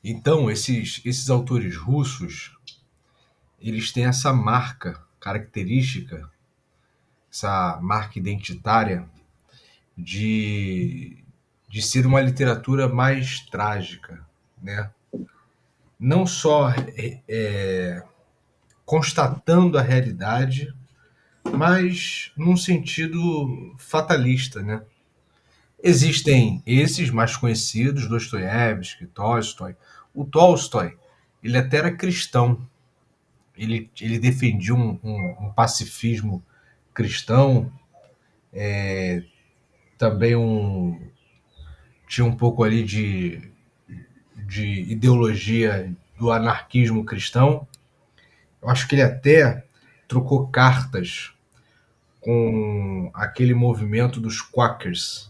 Então, esses autores russos, eles têm essa marca característica, essa marca identitária de, de ser uma literatura mais trágica, né? Não só constatando a realidade, mas num sentido fatalista, né? Existem esses mais conhecidos, Dostoiévski, Tolstói. O Tolstói, ele até era cristão, ele defendia um pacifismo cristão, também tinha um pouco ali de ideologia do anarquismo cristão. Eu acho que ele até trocou cartas com aquele movimento dos Quakers,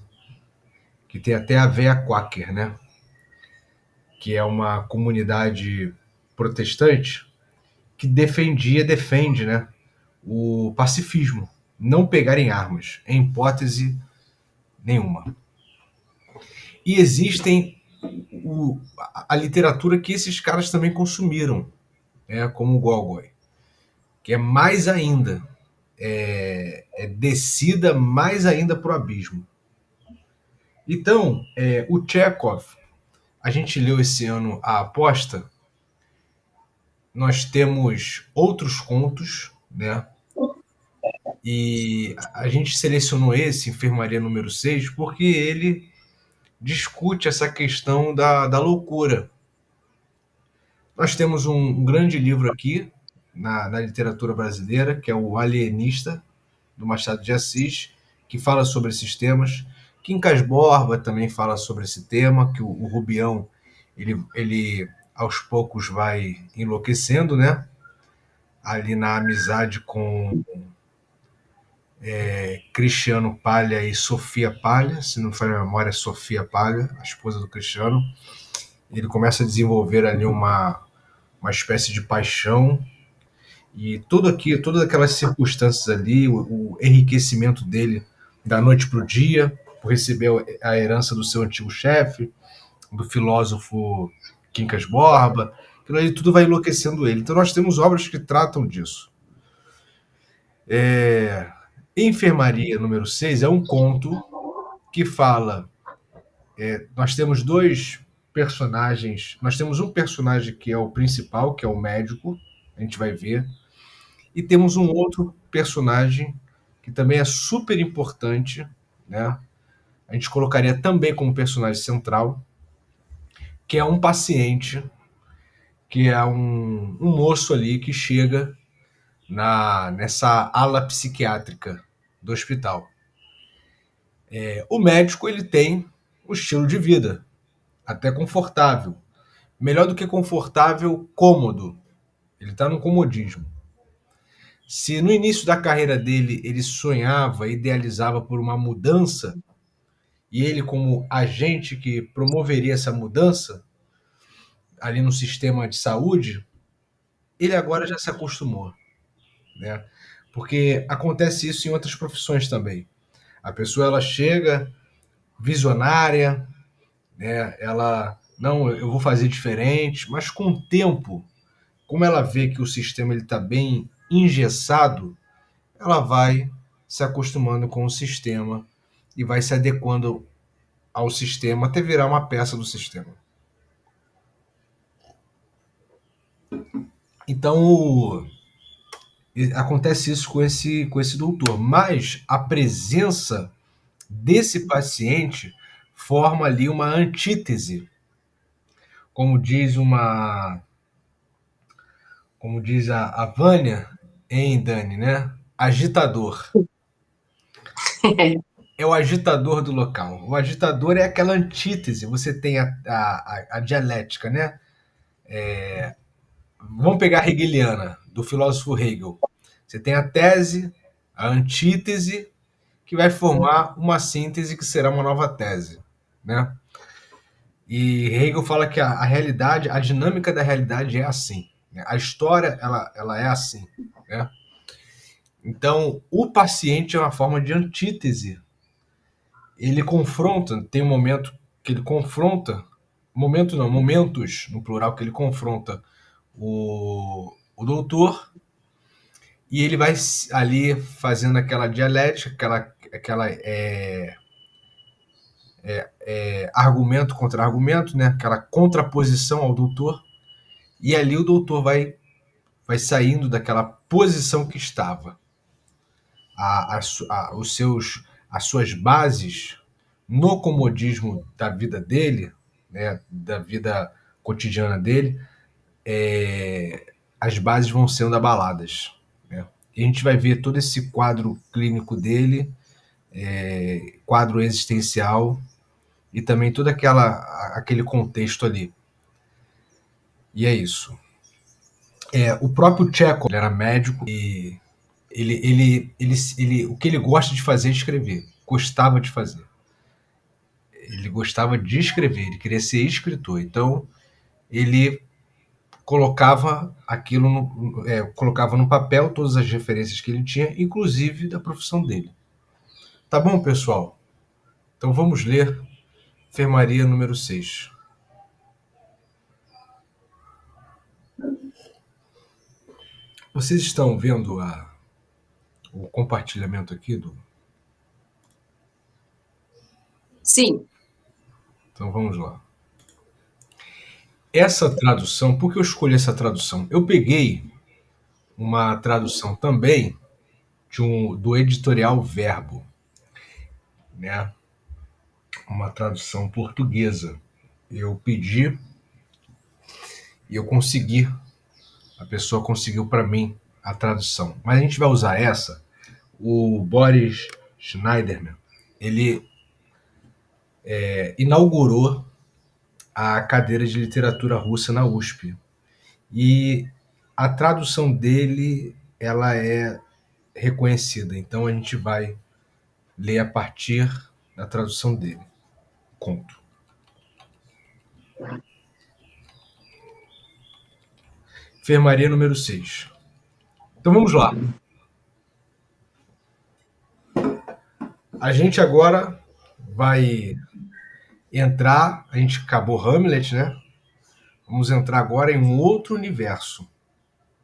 que tem até a veia Quaker, né? Que é uma comunidade protestante que defende, né, o pacifismo, não pegar em armas, em hipótese nenhuma. E existem a literatura que esses caras também consumiram, né, como o Gogol, que é mais ainda, descida mais ainda para o abismo. Então, o Chekhov, a gente leu esse ano A Aposta, nós temos outros contos, né? E a gente selecionou esse, Enfermaria número 6, porque ele discute essa questão da loucura. Nós temos um grande livro aqui na literatura brasileira, que é o Alienista, do Machado de Assis, que fala sobre esses temas. Quincas Borba também fala sobre esse tema, que o Rubião, ele aos poucos vai enlouquecendo, né? Ali na amizade com Cristiano Palha e Sofia Palha, se não me falha a memória, Sofia Palha, a esposa do Cristiano. Ele começa a desenvolver ali uma espécie de paixão e todas aquelas circunstâncias ali, o enriquecimento dele da noite para o dia, por receber a herança do seu antigo chefe, do filósofo Quincas Borba, aquilo ali tudo vai enlouquecendo ele. Então nós temos obras que tratam disso. Enfermaria número 6 é um conto que fala. Nós temos dois personagens. Nós temos um personagem que é o principal, que é o médico, a gente vai ver, e temos um outro personagem que também é super importante, né? A gente colocaria também como personagem central, que é um paciente, que é um moço ali que chega nessa ala psiquiátrica do hospital. O médico ele tem um estilo de vida até confortável, melhor do que confortável, cômodo. Ele está no comodismo. Se no início da carreira dele ele sonhava, idealizava por uma mudança, e ele, como agente que promoveria essa mudança ali no sistema de saúde, ele agora já se acostumou, né? Porque acontece isso em outras profissões também. A pessoa ela chega visionária, né? Ela não, eu vou fazer diferente, mas com o tempo, como ela vê que o sistema está bem engessado, ela vai se acostumando com o sistema e vai se adequando ao sistema até virar uma peça do sistema. Então, acontece isso com esse doutor, mas a presença desse paciente forma ali uma antítese, como diz como diz a Vânia em Dani, né? Agitador. É o agitador do local. O agitador é aquela antítese. Você tem a dialética, né? Vamos pegar a hegeliana, do filósofo Hegel. Você tem a tese, a antítese, que vai formar uma síntese que será uma nova tese, né? E Hegel fala que a realidade, a dinâmica da realidade é assim, né? A história, ela é assim, né? Então, o paciente é uma forma de antítese. Ele confronta, tem um momento que ele confronta momento não, momentos, no plural, que ele confronta o doutor, e ele vai ali fazendo aquela dialética, aquela argumento contra argumento, né? Aquela contraposição ao doutor, e ali o doutor vai saindo daquela posição que estava. As suas bases no comodismo da vida dele, né, da vida cotidiana dele, as bases vão sendo abaladas. Né? E a gente vai ver todo esse quadro clínico dele, quadro existencial, e também todo aquele contexto ali. E é isso. O próprio Chekhov, ele era médico, e o que ele gosta de fazer é escrever. Gostava de fazer. Ele gostava de escrever, ele queria ser escritor. Então, ele colocava colocava no papel todas as referências que ele tinha, inclusive da profissão dele. Tá bom, pessoal? Então vamos ler Enfermaria número 6. Vocês estão vendo o compartilhamento aqui do... Sim. Então vamos lá. Essa tradução, por que eu escolhi essa tradução? Eu peguei uma tradução também do editorial Verbo, né? Uma tradução portuguesa. Eu pedi e eu consegui. A pessoa conseguiu para mim a tradução. Mas a gente vai usar essa. O Boris Schneiderman, ele inaugurou a cadeira de literatura russa na USP. E a tradução dele, ela é reconhecida. Então a gente vai ler a partir da tradução dele. Conto. Enfermaria número 6. Então vamos lá. A gente agora vai entrar, a gente acabou Hamlet, né? Vamos entrar agora em um outro universo,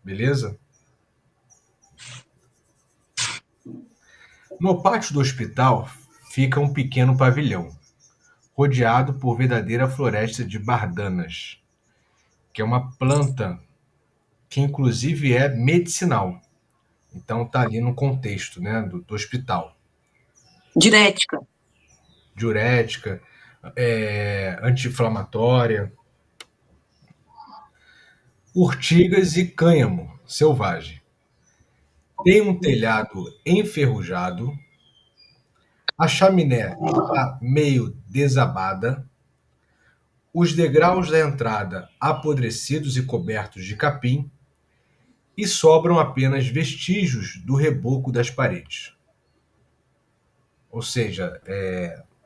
beleza? No pátio do hospital fica um pequeno pavilhão, rodeado por verdadeira floresta de bardanas, que é uma planta que inclusive é medicinal. Então tá ali no contexto, né, do hospital. Diurética. Diurética, anti-inflamatória, urtigas e cânhamo selvagem. Tem um telhado enferrujado, a chaminé está meio desabada, os degraus da entrada apodrecidos e cobertos de capim, e sobram apenas vestígios do reboco das paredes. Ou seja,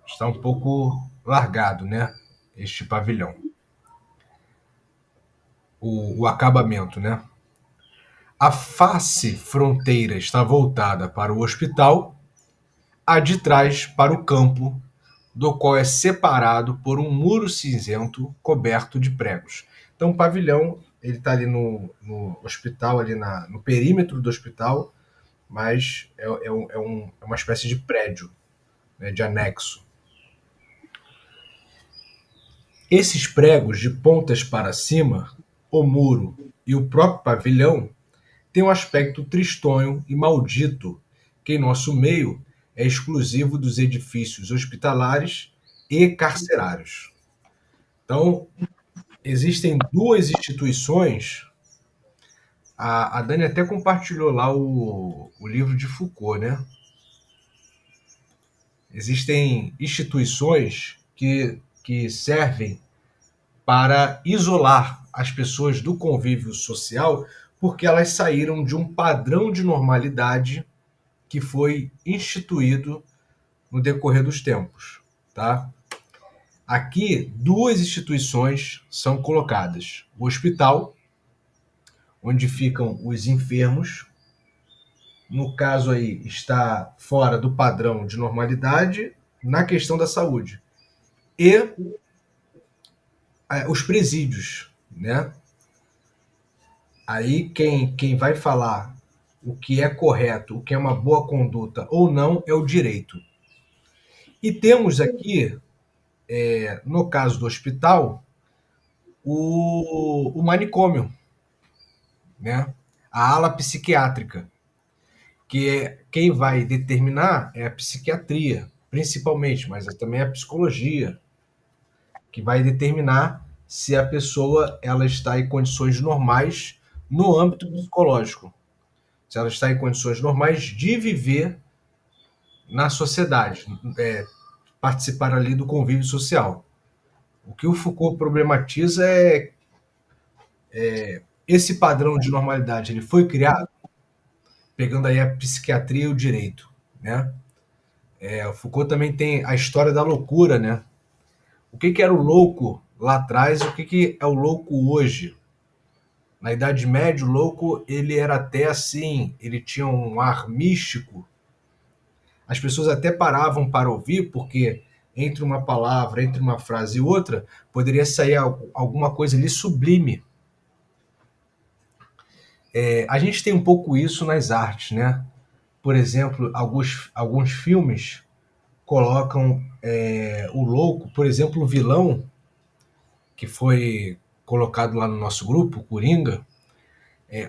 está um pouco largado, né, este pavilhão. O acabamento, né? A face fronteira está voltada para o hospital, a de trás para o campo, do qual é separado por um muro cinzento coberto de pregos. Então, o pavilhão ele está ali no hospital, ali no perímetro do hospital, mas é uma espécie de prédio, né, de anexo. Esses pregos de pontas para cima, o muro e o próprio pavilhão têm um aspecto tristonho e maldito, que em nosso meio é exclusivo dos edifícios hospitalares e carcerários. Então, existem duas instituições. A Dani até compartilhou lá o livro de Foucault, né? Existem instituições que servem para isolar as pessoas do convívio social, porque elas saíram de um padrão de normalidade que foi instituído no decorrer dos tempos, tá? Aqui, duas instituições são colocadas: o hospital, onde ficam os enfermos, no caso aí está fora do padrão de normalidade na questão da saúde, e os presídios, né? Aí quem vai falar o que é correto, o que é uma boa conduta ou não, é o direito. E temos aqui, no caso do hospital, o manicômio, né? A ala psiquiátrica, que quem vai determinar é a psiquiatria, principalmente, mas também a psicologia, que vai determinar se a pessoa ela está em condições normais no âmbito psicológico, se ela está em condições normais de viver na sociedade, participar ali do convívio social. O que o Foucault problematiza é esse padrão de normalidade, ele foi criado pegando aí a psiquiatria e o direito, né? O Foucault também tem a história da loucura, né? O que era o louco lá atrás e o que é o louco hoje? Na Idade Média, o louco ele era até assim, ele tinha um ar místico. As pessoas até paravam para ouvir, porque entre uma palavra, entre uma frase e outra, poderia sair alguma coisa ali sublime. A gente tem um pouco isso nas artes, né? Por exemplo, alguns filmes colocam o louco, por exemplo, o vilão, que foi colocado lá no nosso grupo, o Coringa,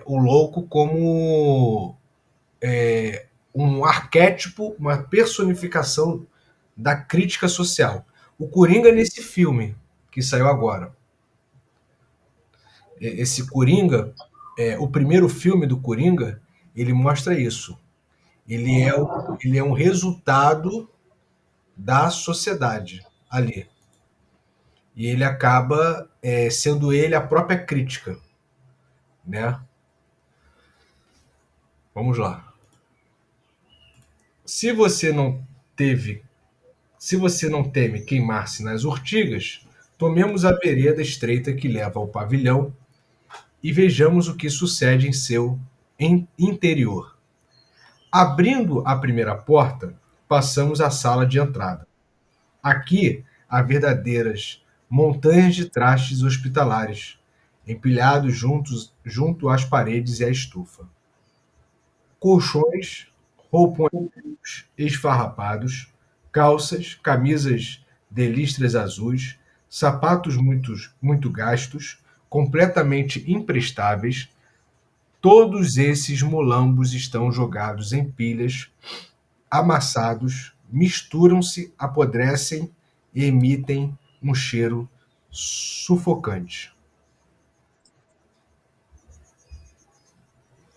o louco como um arquétipo, uma personificação da crítica social. O Coringa nesse filme que saiu agora. Esse Coringa, o primeiro filme do Coringa, ele mostra isso. Ele é um resultado da sociedade ali. E ele acaba sendo ele a própria crítica, né? Vamos lá. Se você não teve, se você não teme queimar-se nas urtigas, tomemos a vereda estreita que leva ao pavilhão e vejamos o que sucede em seu interior. Abrindo a primeira porta, passamos à sala de entrada. Aqui há verdadeiras montanhas de trastes hospitalares, empilhados junto às paredes e à estufa. Colchões, roupões esfarrapados, calças, camisas de listras azuis, sapatos muito gastos, completamente imprestáveis. Todos esses molambos estão jogados em pilhas, amassados, misturam-se, apodrecem e emitem um cheiro sufocante.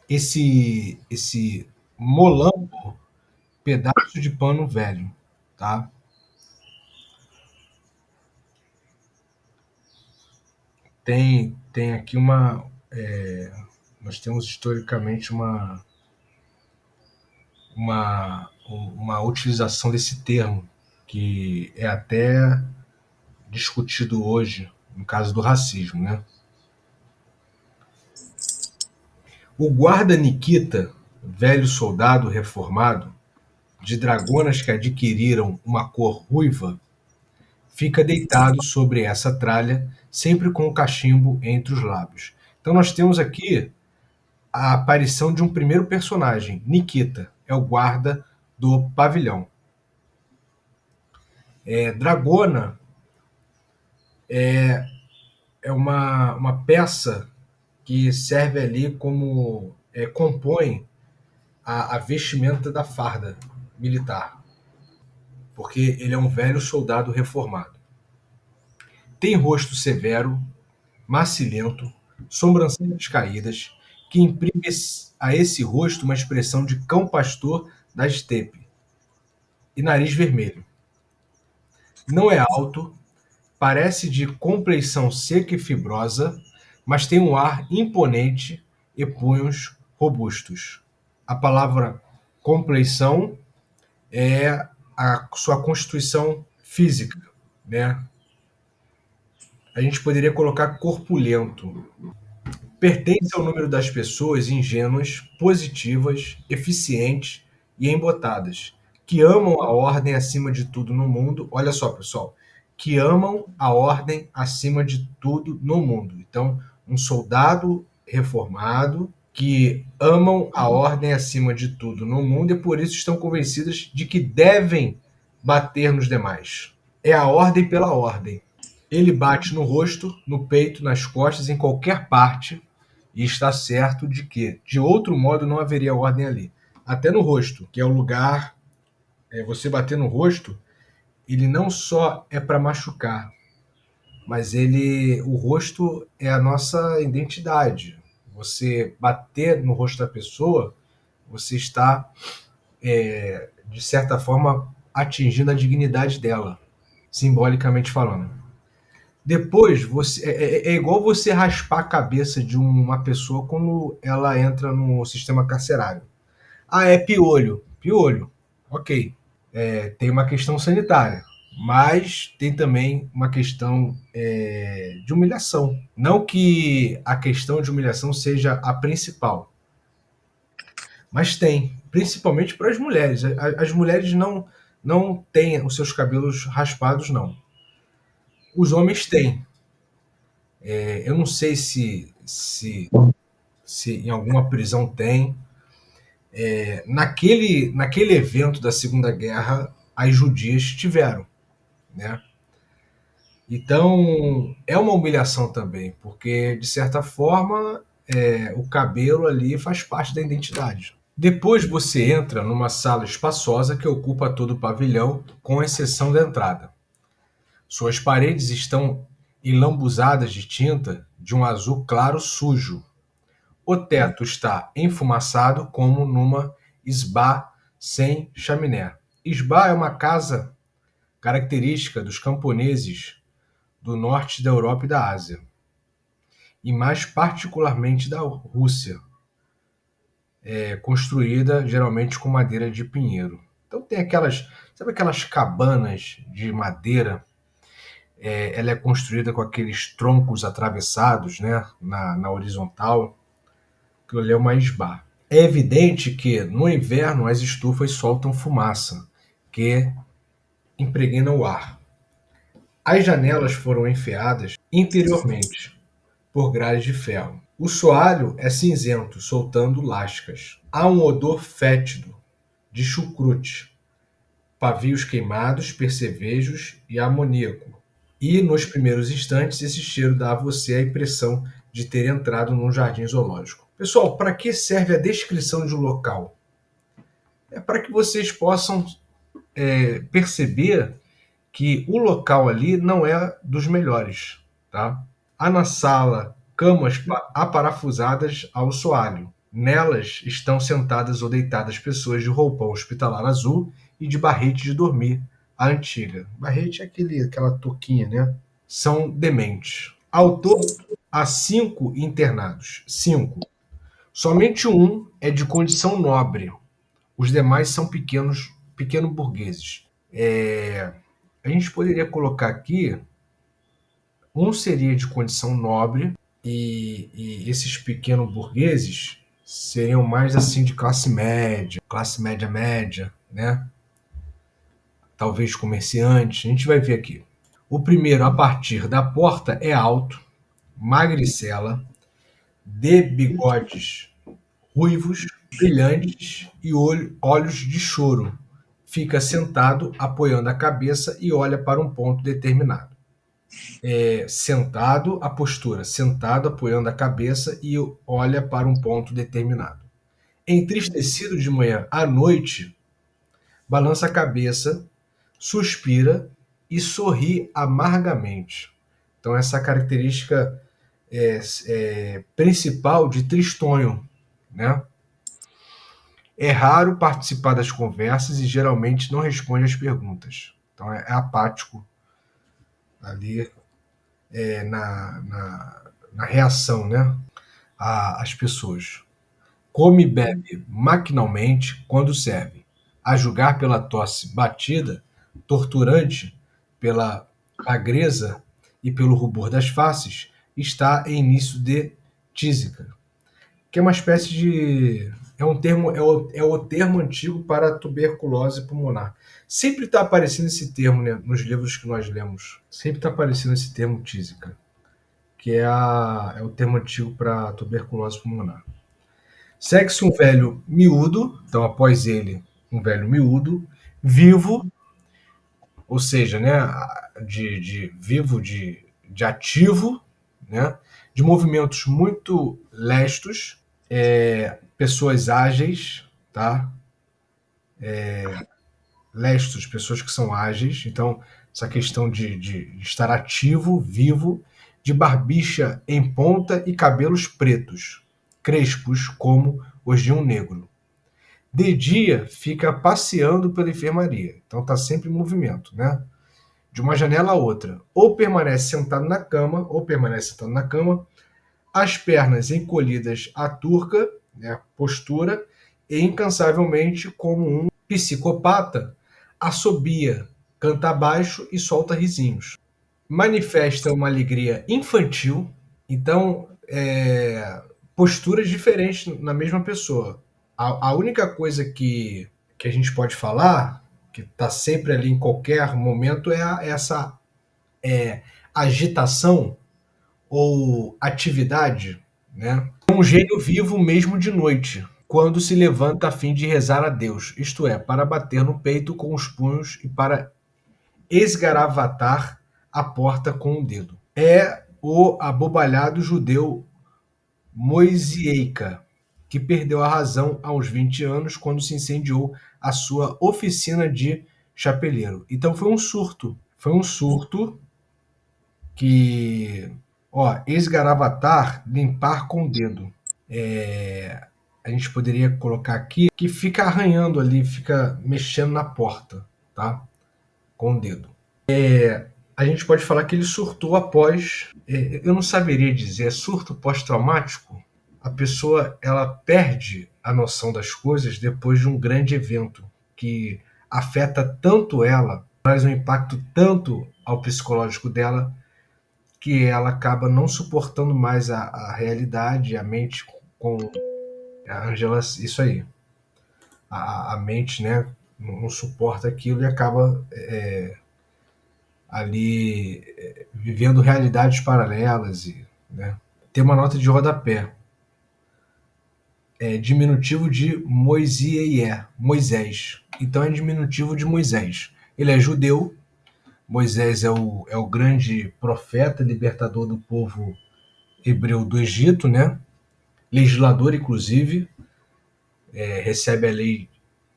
Esse molambo, pedaço de pano velho, tá? Tem aqui nós temos historicamente uma utilização desse termo que é até discutido hoje no caso do racismo, né? O guarda Nikita, velho soldado reformado, de dragonas que adquiriram uma cor ruiva, fica deitado sobre essa tralha, sempre com o cachimbo entre os lábios. Então nós temos aqui a aparição de um primeiro personagem, Nikita, é o guarda do pavilhão. Dragona é uma peça que serve ali como compõe a vestimenta da farda militar, porque ele é um velho soldado reformado. Tem rosto severo, macilento, sobrancelhas caídas, que imprime a esse rosto uma expressão de cão pastor da estepe, e nariz vermelho. Não é alto, parece de compleição seca e fibrosa, mas tem um ar imponente e punhos robustos. A palavra compleição é a sua constituição física, né? A gente poderia colocar corpulento. Pertence ao número das pessoas ingênuas, positivas, eficientes e embotadas, que amam a ordem acima de tudo no mundo. Olha só, pessoal, que amam a ordem acima de tudo no mundo. Então, um soldado reformado que amam a ordem acima de tudo no mundo e por isso estão convencidas de que devem bater nos demais. É a ordem pela ordem. Ele bate no rosto, no peito, nas costas, em qualquer parte, e está certo de que, de outro modo, não haveria ordem ali. Até no rosto, que é o lugar, você bater no rosto, ele não só é para machucar, mas o rosto é a nossa identidade. Você bater no rosto da pessoa, você está, de certa forma, atingindo a dignidade dela, simbolicamente falando. Depois, é igual você raspar a cabeça de uma pessoa quando ela entra no sistema carcerário. Ah, é piolho. Piolho. Ok. Tem uma questão sanitária, mas tem também uma questão de humilhação. Não que a questão de humilhação seja a principal, mas tem, principalmente para as mulheres. As mulheres não têm os seus cabelos raspados, não. Os homens têm. Eu não sei se em alguma prisão tem. Naquele evento da Segunda Guerra, as judias tiveram, né? Então, é uma humilhação também, porque, de certa forma, o cabelo ali faz parte da identidade. Depois você entra numa sala espaçosa que ocupa todo o pavilhão, com exceção da entrada. Suas paredes estão enlambuzadas de tinta de um azul claro sujo. O teto está enfumaçado como numa esbá sem chaminé. Esbá é uma casa característica dos camponeses do norte da Europa e da Ásia, e mais particularmente da Rússia, construída geralmente com madeira de pinheiro. Então tem sabe aquelas cabanas de madeira? Ela é construída com aqueles troncos atravessados, né, na horizontal. Aquilo ali é uma esbá. É evidente que no inverno as estufas soltam fumaça, que impregna o ar. As janelas foram enfiadas interiormente por grades de ferro. O soalho é cinzento, soltando lascas. Há um odor fétido de chucrute, pavios queimados, percevejos e amoníaco. E, nos primeiros instantes, esse cheiro dá a você a impressão de ter entrado num jardim zoológico. Pessoal, para que serve a descrição de um local? É para que vocês possam perceber que o local ali não é dos melhores, tá? Há na sala camas aparafusadas ao soalho. Nelas estão sentadas ou deitadas pessoas de roupão hospitalar azul e de barrete de dormir, a antiga. Barrete é aquela touquinha, né? São dementes. Ao todo, há 5 internados. 5. Somente um é de condição nobre. Os demais são pequenos burgueses. A gente poderia colocar aqui, um seria de condição nobre e esses pequenos burgueses seriam mais assim de classe média, né? Talvez comerciantes. A gente vai ver aqui. O primeiro, a partir da porta, é alto, magricela, de bigodes ruivos, brilhantes e olhos de choro. Fica sentado, apoiando a cabeça e olha para um ponto determinado. Sentado, a postura, sentado, apoiando a cabeça e olha para um ponto determinado. Entristecido de manhã, à noite, balança a cabeça, suspira e sorri amargamente. Então, essa característica principal de Tristonho, né? É raro participar das conversas e geralmente não responde às perguntas. Então é apático ali na reação, né, às pessoas. Come e bebe maquinalmente quando serve. A julgar pela tosse batida, torturante, pela magreza e pelo rubor das faces, está em início de tísica. que é uma espécie de... É um termo, é o termo antigo para tuberculose pulmonar. Sempre está aparecendo esse termo, né, nos livros que nós lemos. Sempre está aparecendo esse termo tísica, que é o termo antigo para tuberculose pulmonar. Segue-se um velho miúdo, então após ele, um velho miúdo, vivo, ou seja, né, de vivo, de ativo, né, de movimentos muito lestos, pessoas ágeis, tá? Lestos, pessoas que são ágeis. Então, essa questão de estar ativo, vivo, de barbicha em ponta e cabelos pretos, crespos como os de um negro. De dia, fica passeando pela enfermaria. Então, está sempre em movimento, né? De uma janela a outra. Ou permanece sentado na cama, as pernas encolhidas à turca, né, postura, e incansavelmente, como um psicopata, assobia, canta baixo e solta risinhos. Manifesta uma alegria infantil, então, posturas diferentes na mesma pessoa. A única coisa que a gente pode falar, que está sempre ali em qualquer momento, é essa agitação ou atividade, né? É um gênio vivo mesmo de noite, quando se levanta a fim de rezar a Deus, isto é, para bater no peito com os punhos e para esgaravatar a porta com o dedo. É o abobalhado judeu Moisieika, que perdeu a razão aos 20 anos quando se incendiou a sua oficina de chapeleiro. Então foi um surto. Foi um surto que, ó, esgaravatar, limpar com o dedo. A gente poderia colocar aqui que fica arranhando ali, fica mexendo na porta, tá? Com o dedo. A gente pode falar que ele surtou após, eu não saberia dizer, é surto pós-traumático? A pessoa, ela perde a noção das coisas depois de um grande evento que afeta tanto ela, traz um impacto tanto ao psicológico dela, que ela acaba não suportando mais a realidade, a mente com a Angela, isso aí. A mente, né, não suporta aquilo e acaba ali vivendo realidades paralelas. E, né, tem uma nota de rodapé. É diminutivo de Moisiei, Moisés. Então é diminutivo de Moisés. Ele é judeu. Moisés é o grande profeta, libertador do povo hebreu do Egito, né? Legislador, inclusive, recebe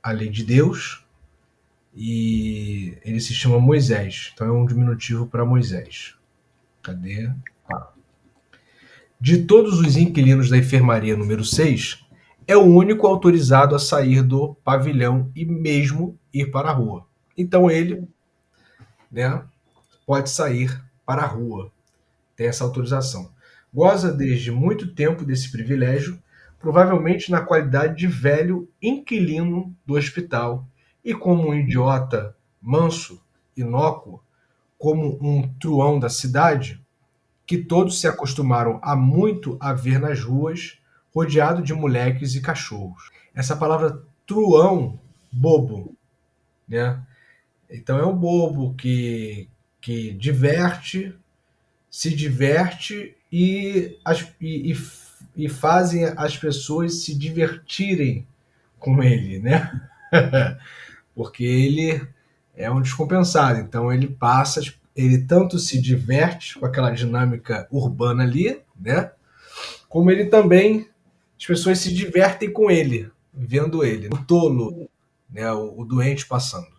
a lei de Deus, e ele se chama Moisés. Então é um diminutivo para Moisés. Cadê? De todos os inquilinos da enfermaria número 6, é o único autorizado a sair do pavilhão e mesmo ir para a rua. Então ele, né, pode sair para a rua, tem essa autorização. Goza desde muito tempo desse privilégio, provavelmente na qualidade de velho inquilino do hospital, e como um idiota manso, inócuo, como um truão da cidade, que todos se acostumaram há muito a ver nas ruas, rodeado de moleques e cachorros. Essa palavra truão, bobo, né? Então é um bobo que se diverte e fazem as pessoas se divertirem com ele, né? Porque ele é um descompensado. Então ele tanto se diverte com aquela dinâmica urbana ali, né? Como ele também, as pessoas se divertem com ele, vendo ele, o tolo, né? O doente passando.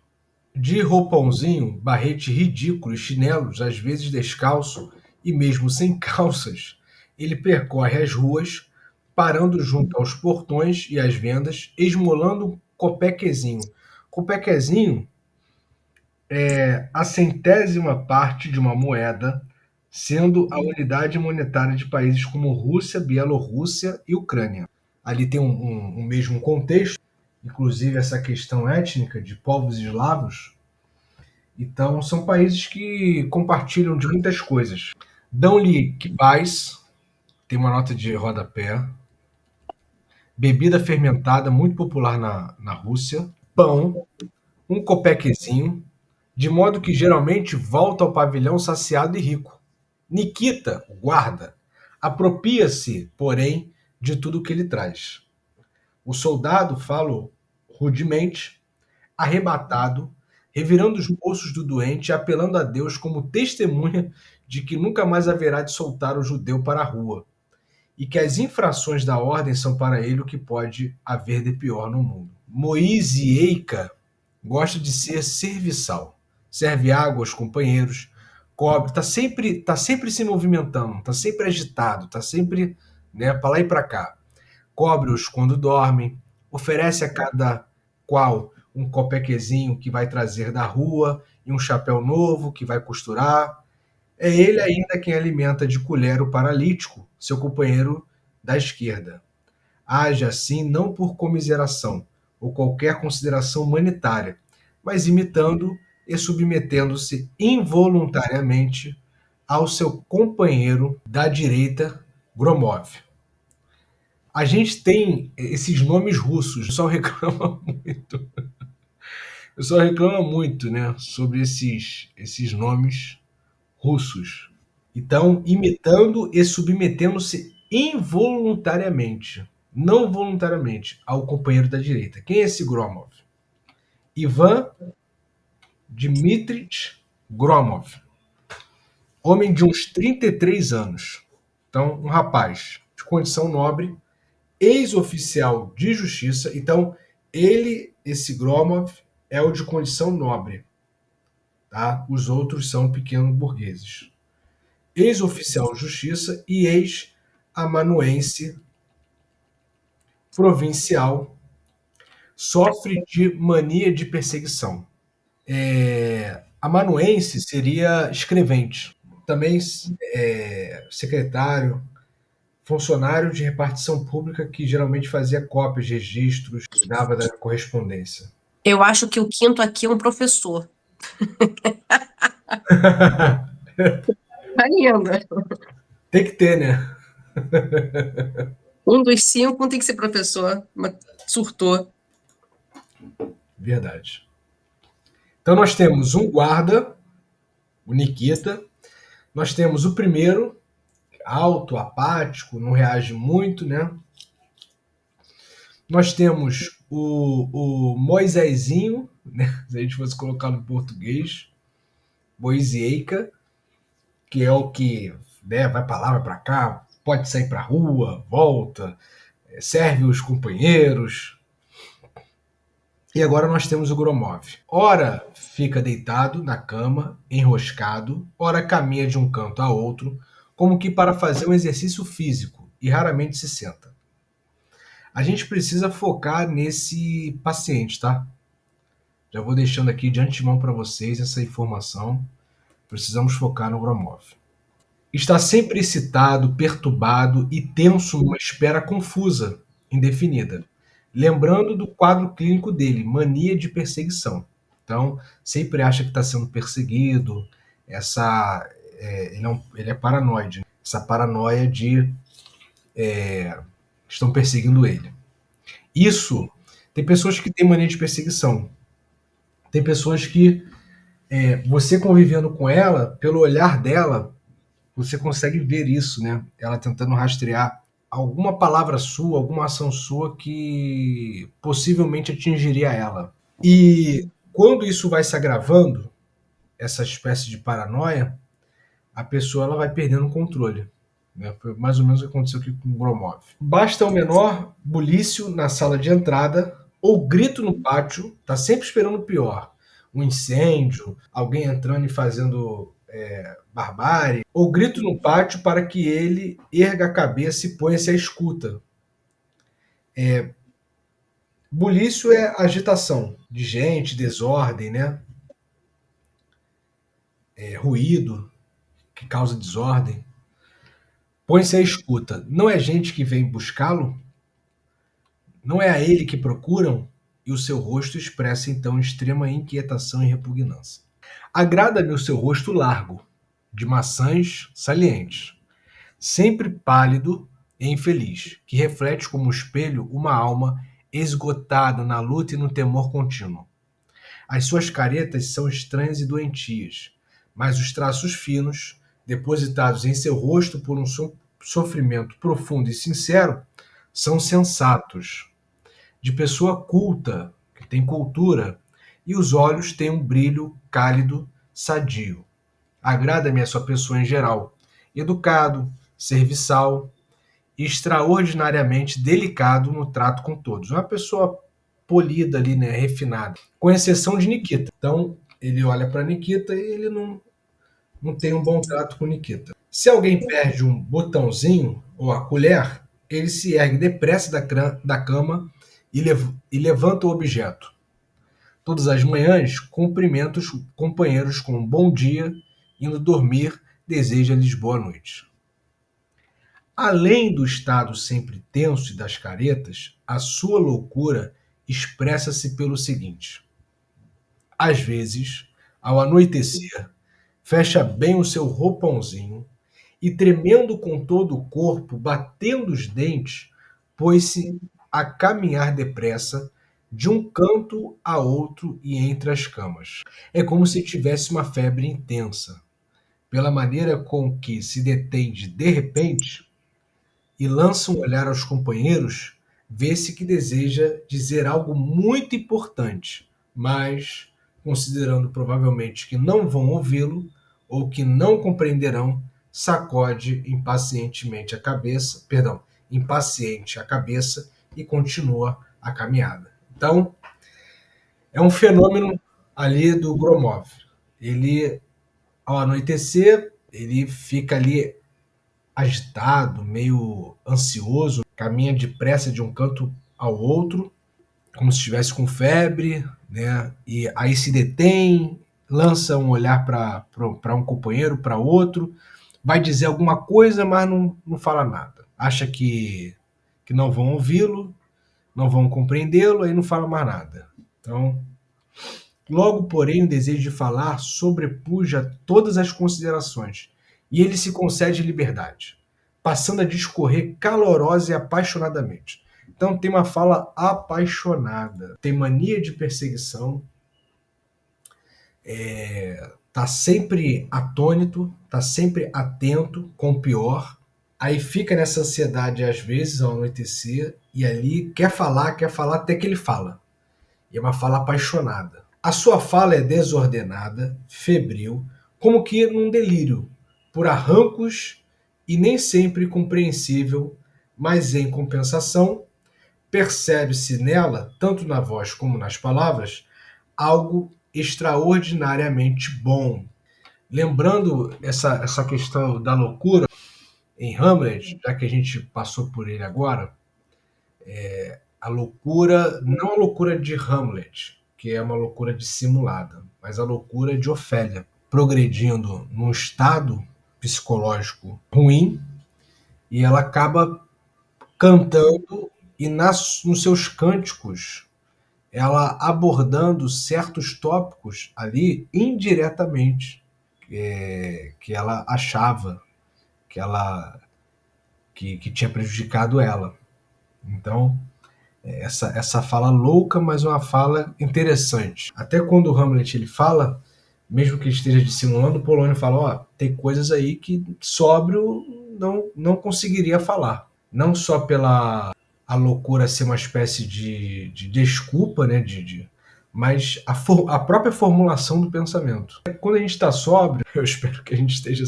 De roupãozinho, barrete ridículo e chinelos, às vezes descalço e mesmo sem calças, ele percorre as ruas, parando junto aos portões e às vendas, esmolando um copequezinho. Copequezinho é a centésima parte de uma moeda, sendo a unidade monetária de países como Rússia, Bielorrússia e Ucrânia. Ali tem um mesmo contexto, inclusive essa questão étnica de povos eslavos. Então, são países que compartilham de muitas coisas. Dão-lhe quipais, tem uma nota de rodapé. bebida fermentada muito popular na Rússia, pão, um copequezinho, de modo que geralmente volta ao pavilhão saciado e rico. Nikita, o guarda, apropria-se, porém, de tudo que ele traz. O soldado fala rudemente, arrebatado, revirando os bolsos do doente e apelando a Deus como testemunha de que nunca mais haverá de soltar o judeu para a rua, e que as infrações da ordem são para ele o que pode haver de pior no mundo. Moise Eika gosta de ser serviçal, serve água aos companheiros, cobre, tá sempre se movimentando, tá sempre agitado, tá sempre, né, para lá e para cá. Cobre-os quando dormem, oferece a cada qual um copequezinho que vai trazer da rua e um chapéu novo que vai costurar. É ele ainda quem alimenta de colher o paralítico, seu companheiro da esquerda. Age assim não por comiseração ou qualquer consideração humanitária, mas imitando e submetendo-se involuntariamente ao seu companheiro da direita, Gromov. A gente tem esses nomes russos, o pessoal reclama muito. O pessoal reclama muito, né, sobre esses nomes russos. Então, imitando e submetendo-se involuntariamente, não voluntariamente, ao companheiro da direita. Quem é esse Gromov? Ivan Dmitrich Gromov. Homem de uns 33 anos. Então, um rapaz de condição nobre, ex-oficial de justiça. Então, esse Gromov, é o de condição nobre. Tá? Os outros são pequenos burgueses. Ex-oficial de justiça e ex-amanuense provincial, sofre de mania de perseguição. Amanuense seria escrevente, também secretário, funcionário de repartição pública que geralmente fazia cópias de registros, cuidava da correspondência. Eu acho que o quinto aqui é um professor. Ainda. Tem que ter, né? Um dos 5 tem que ser professor, mas surtou. Verdade. Então nós temos um guarda, o Nikita, nós temos o primeiro, alto, apático, não reage muito, né? Nós temos o Moisésinho, né? Se a gente fosse colocar no português, Moiseica, que é o que, né, vai para lá, vai para cá, pode sair para a rua, volta, serve os companheiros. E agora nós temos o Gromov. Ora fica deitado na cama, enroscado, ora caminha de um canto a outro, como que para fazer um exercício físico, e raramente se senta. A gente precisa focar nesse paciente, tá? Já vou deixando aqui de antemão para vocês essa informação. Precisamos focar no Gromov. Está sempre excitado, perturbado e tenso numa espera confusa, indefinida. Lembrando do quadro clínico dele, mania de perseguição. Então, sempre acha que está sendo perseguido. Ele é paranoide. Né? Essa paranoia de estão perseguindo ele. Isso, tem pessoas que têm mania de perseguição. Tem pessoas que, você convivendo com ela, pelo olhar dela, você consegue ver isso, né? Ela tentando rastrear alguma palavra sua, alguma ação sua que possivelmente atingiria ela. E quando isso vai se agravando, essa espécie de paranoia, a pessoa ela vai perdendo o controle. Né? Foi mais ou menos o que aconteceu aqui com o Gromov. Basta o menor bulício na sala de entrada ou grito no pátio, tá sempre esperando o pior. Um incêndio, alguém entrando e fazendo barbárie, ou grito no pátio para que ele erga a cabeça e ponha-se à escuta. Bulício é agitação de gente, desordem, né? Ruído que causa desordem. Põe-se à escuta. Não é gente que vem buscá-lo? Não é a ele que procuram? E o seu rosto expressa então extrema inquietação e repugnância. Agrada-me o seu rosto largo, de maçãs salientes, sempre pálido, e infeliz, que reflete como espelho uma alma esgotada na luta e no temor contínuo. As suas caretas são estranhas e doentias, mas os traços finos, depositados em seu rosto por um sofrimento profundo e sincero, são sensatos, de pessoa culta, que tem cultura, e os olhos têm um brilho cálido, sadio. Agrada-me a sua pessoa em geral, educado, serviçal e extraordinariamente delicado no trato com todos. Uma pessoa polida ali, né, refinada, com exceção de Nikita. Então, ele olha para Nikita e ele não tem um bom trato com Nikita. Se alguém perde um botãozinho ou a colher, ele se ergue depressa da cama e levanta o objeto. Todas as manhãs, cumprimenta os companheiros com um bom dia, indo dormir, deseja-lhes boa noite. Além do estado sempre tenso e das caretas, a sua loucura expressa-se pelo seguinte: às vezes, ao anoitecer, fecha bem o seu roupãozinho e, tremendo com todo o corpo, batendo os dentes, pôs-se a caminhar depressa de um canto a outro e entre as camas. É como se tivesse uma febre intensa. Pela maneira com que se detém de repente e lança um olhar aos companheiros, vê-se que deseja dizer algo muito importante, mas, considerando provavelmente que não vão ouvi-lo ou que não compreenderão, sacode impaciente a cabeça e continua a caminhada. Então, é um fenômeno ali do Gromov. Ele, ao anoitecer, ele fica ali agitado, meio ansioso, caminha depressa de um canto ao outro, como se estivesse com febre, né? E aí se detém, lança um olhar para um companheiro, para outro, vai dizer alguma coisa, mas não fala nada. Acha que não vão ouvi-lo, não vão compreendê-lo, aí não fala mais nada. Então, logo, porém, o desejo de falar sobrepuja todas as considerações, e ele se concede liberdade, passando a discorrer calorosa e apaixonadamente. Então tem uma fala apaixonada, tem mania de perseguição, tá sempre atônito, tá sempre atento com o pior, aí fica nessa ansiedade às vezes ao anoitecer, e ali quer falar até que ele fala. E é uma fala apaixonada. A sua fala é desordenada, febril, como que num delírio, por arrancos e nem sempre compreensível, mas em compensação, percebe-se nela, tanto na voz como nas palavras, algo extraordinariamente bom. Lembrando essa questão da loucura em Hamlet, já que a gente passou por ele agora, a loucura, não a loucura de Hamlet, que é uma loucura dissimulada, mas a loucura de Ofélia, progredindo num estado psicológico ruim, e ela acaba cantando e nos seus cânticos ela abordando certos tópicos ali indiretamente, que ela achava que ela que tinha prejudicado ela. Então, essa fala louca, mas uma fala interessante. Até quando o Hamlet ele fala, mesmo que esteja dissimulando, o Polônio fala: ó, tem coisas aí que sóbrio não conseguiria falar. Não só pela a loucura ser uma espécie de desculpa, né, mas a própria formulação do pensamento. Quando a gente está sóbrio, eu espero que a gente esteja,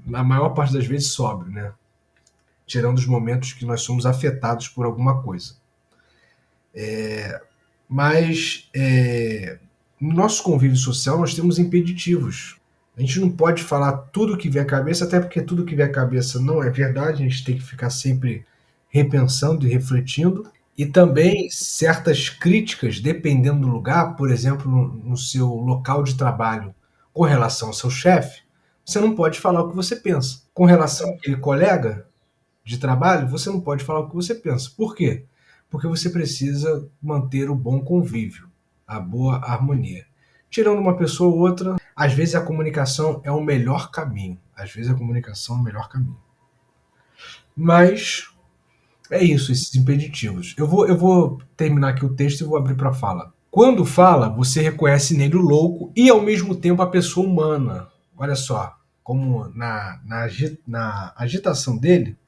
na maior parte das vezes, sóbrio, né? Tirando os momentos que nós somos afetados por alguma coisa. Mas no nosso convívio social nós temos impeditivos. A gente não pode falar tudo que vem à cabeça, até porque tudo que vem à cabeça não é verdade, a gente tem que ficar sempre repensando e refletindo. E também certas críticas, dependendo do lugar, por exemplo, no seu local de trabalho, com relação ao seu chefe, você não pode falar o que você pensa. Com relação àquele colega de trabalho, você não pode falar o que você pensa. Por quê? Porque você precisa manter o bom convívio, a boa harmonia. Tirando uma pessoa ou outra, às vezes a comunicação é o melhor caminho. Às vezes a comunicação é o melhor caminho. Mas é isso, esses impeditivos. Eu vou terminar aqui o texto e vou abrir para fala. Quando fala, você reconhece nele o louco e, ao mesmo tempo, a pessoa humana. Olha só, como na agitação dele,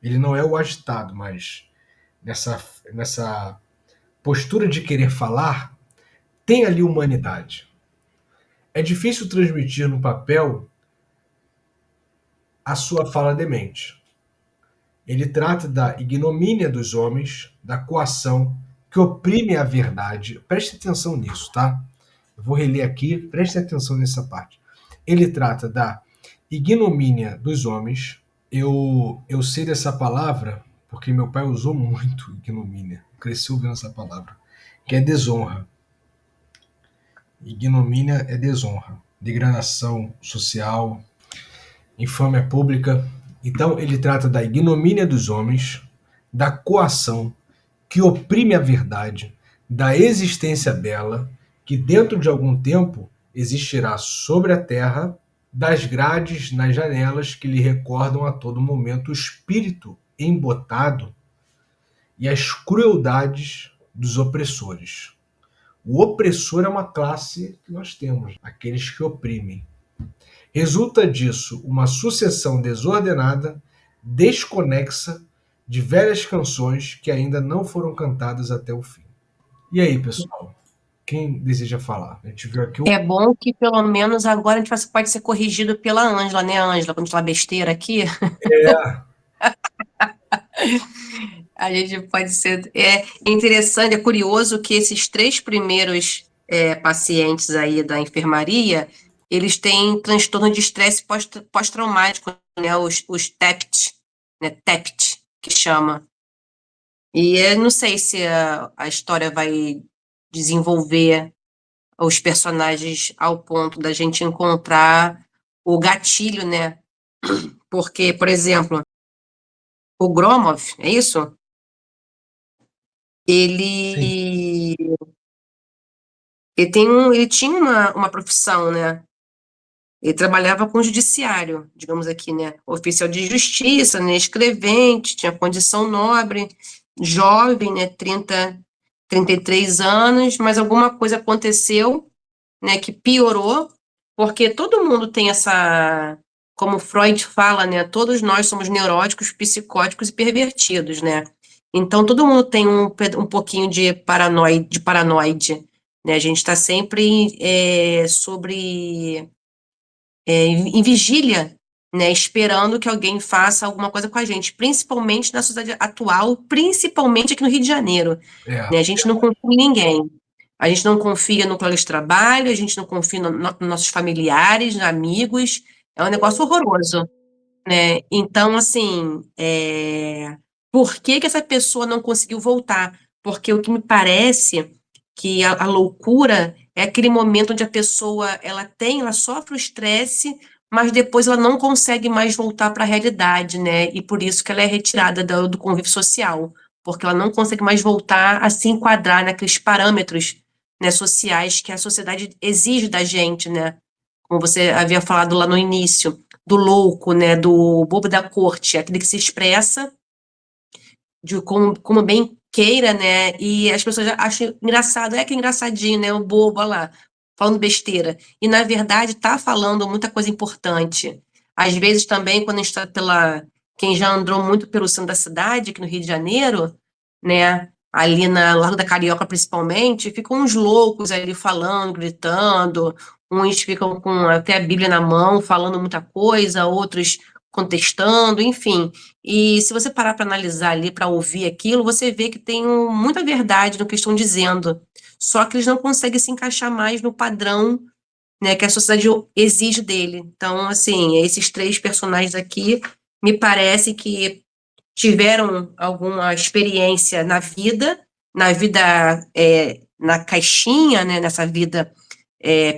ele não é o agitado, mas nessa, nessa postura de querer falar, tem ali humanidade. É difícil transmitir no papel a sua fala demente. Ele trata da ignomínia dos homens, da coação que oprime a verdade. Preste atenção nisso, tá? Eu vou reler aqui, preste atenção nessa parte. Ele trata da ignomínia dos homens. Eu sei dessa palavra porque meu pai usou muito ignomínia. Cresceu vendo essa palavra, que é desonra. Ignomínia é desonra, degradação social, infâmia pública. Então, ele trata da ignomínia dos homens, da coação que oprime a verdade, da existência bela, que dentro de algum tempo existirá sobre a terra, das grades nas janelas que lhe recordam a todo momento o espírito embotado e as crueldades dos opressores. O opressor é uma classe que nós temos, aqueles que oprimem. Resulta disso uma sucessão desordenada, desconexa, de velhas canções que ainda não foram cantadas até o fim. E aí, pessoal? Quem deseja falar? A gente viu aqui o. É bom que pelo menos agora a gente pode ser corrigido pela Ângela, né, Ângela? Quando a gente fala besteira aqui, É, a gente pode ser. É interessante, é curioso que esses três primeiros pacientes aí da enfermaria, eles têm transtorno de estresse pós-traumático, né? Os TEPT, né? TEPT, que chama. E eu não sei se a história vai desenvolver os personagens ao ponto da gente encontrar o gatilho, né? Porque, por exemplo, o Gromov, é isso? sim, Ele, ele tinha uma profissão, né? Ele trabalhava com o judiciário, digamos aqui, né? Oficial de justiça, né? Escrevente, tinha condição nobre, jovem, né? 33 anos, mas alguma coisa aconteceu, né? Que piorou, porque todo mundo tem essa, como Freud fala, né? Todos nós somos neuróticos, psicóticos e pervertidos, né? Então todo mundo tem um pouquinho de paranoide, né? A gente está sempre em vigília, né, esperando que alguém faça alguma coisa com a gente, principalmente na sociedade atual, principalmente aqui no Rio de Janeiro, é, né, a gente não confia em ninguém, a gente não confia no colega de trabalho, a gente não confia nos nossos familiares, amigos, é um negócio horroroso, né, então, assim, por que que essa pessoa não conseguiu voltar? Porque o que me parece que a loucura é aquele momento onde a pessoa ela sofre o estresse, mas depois ela não consegue mais voltar para a realidade, né? E por isso que ela é retirada do convívio social, porque ela não consegue mais voltar a se enquadrar naqueles parâmetros, né, sociais que a sociedade exige da gente, né? Como você havia falado lá no início, do louco, né, do bobo da corte, aquele que se expressa de como bem queira, né? E as pessoas já acham engraçado, que engraçadinho, né? O bobo, olha lá, falando besteira. E, na verdade, tá falando muita coisa importante. Às vezes também, quando a gente está pela. Quem já andou muito pelo centro da cidade, aqui no Rio de Janeiro, né? Ali na Largo da Carioca, principalmente, ficam uns loucos ali falando, gritando. Uns ficam com até a Bíblia na mão, falando muita coisa, outros contestando, enfim. E se você parar para analisar ali, para ouvir aquilo, você vê que tem muita verdade no que estão dizendo. Só que eles não conseguem se encaixar mais no padrão, né, que a sociedade exige dele. Então, assim, esses três personagens aqui me parece que tiveram alguma experiência na vida na caixinha, né, nessa vida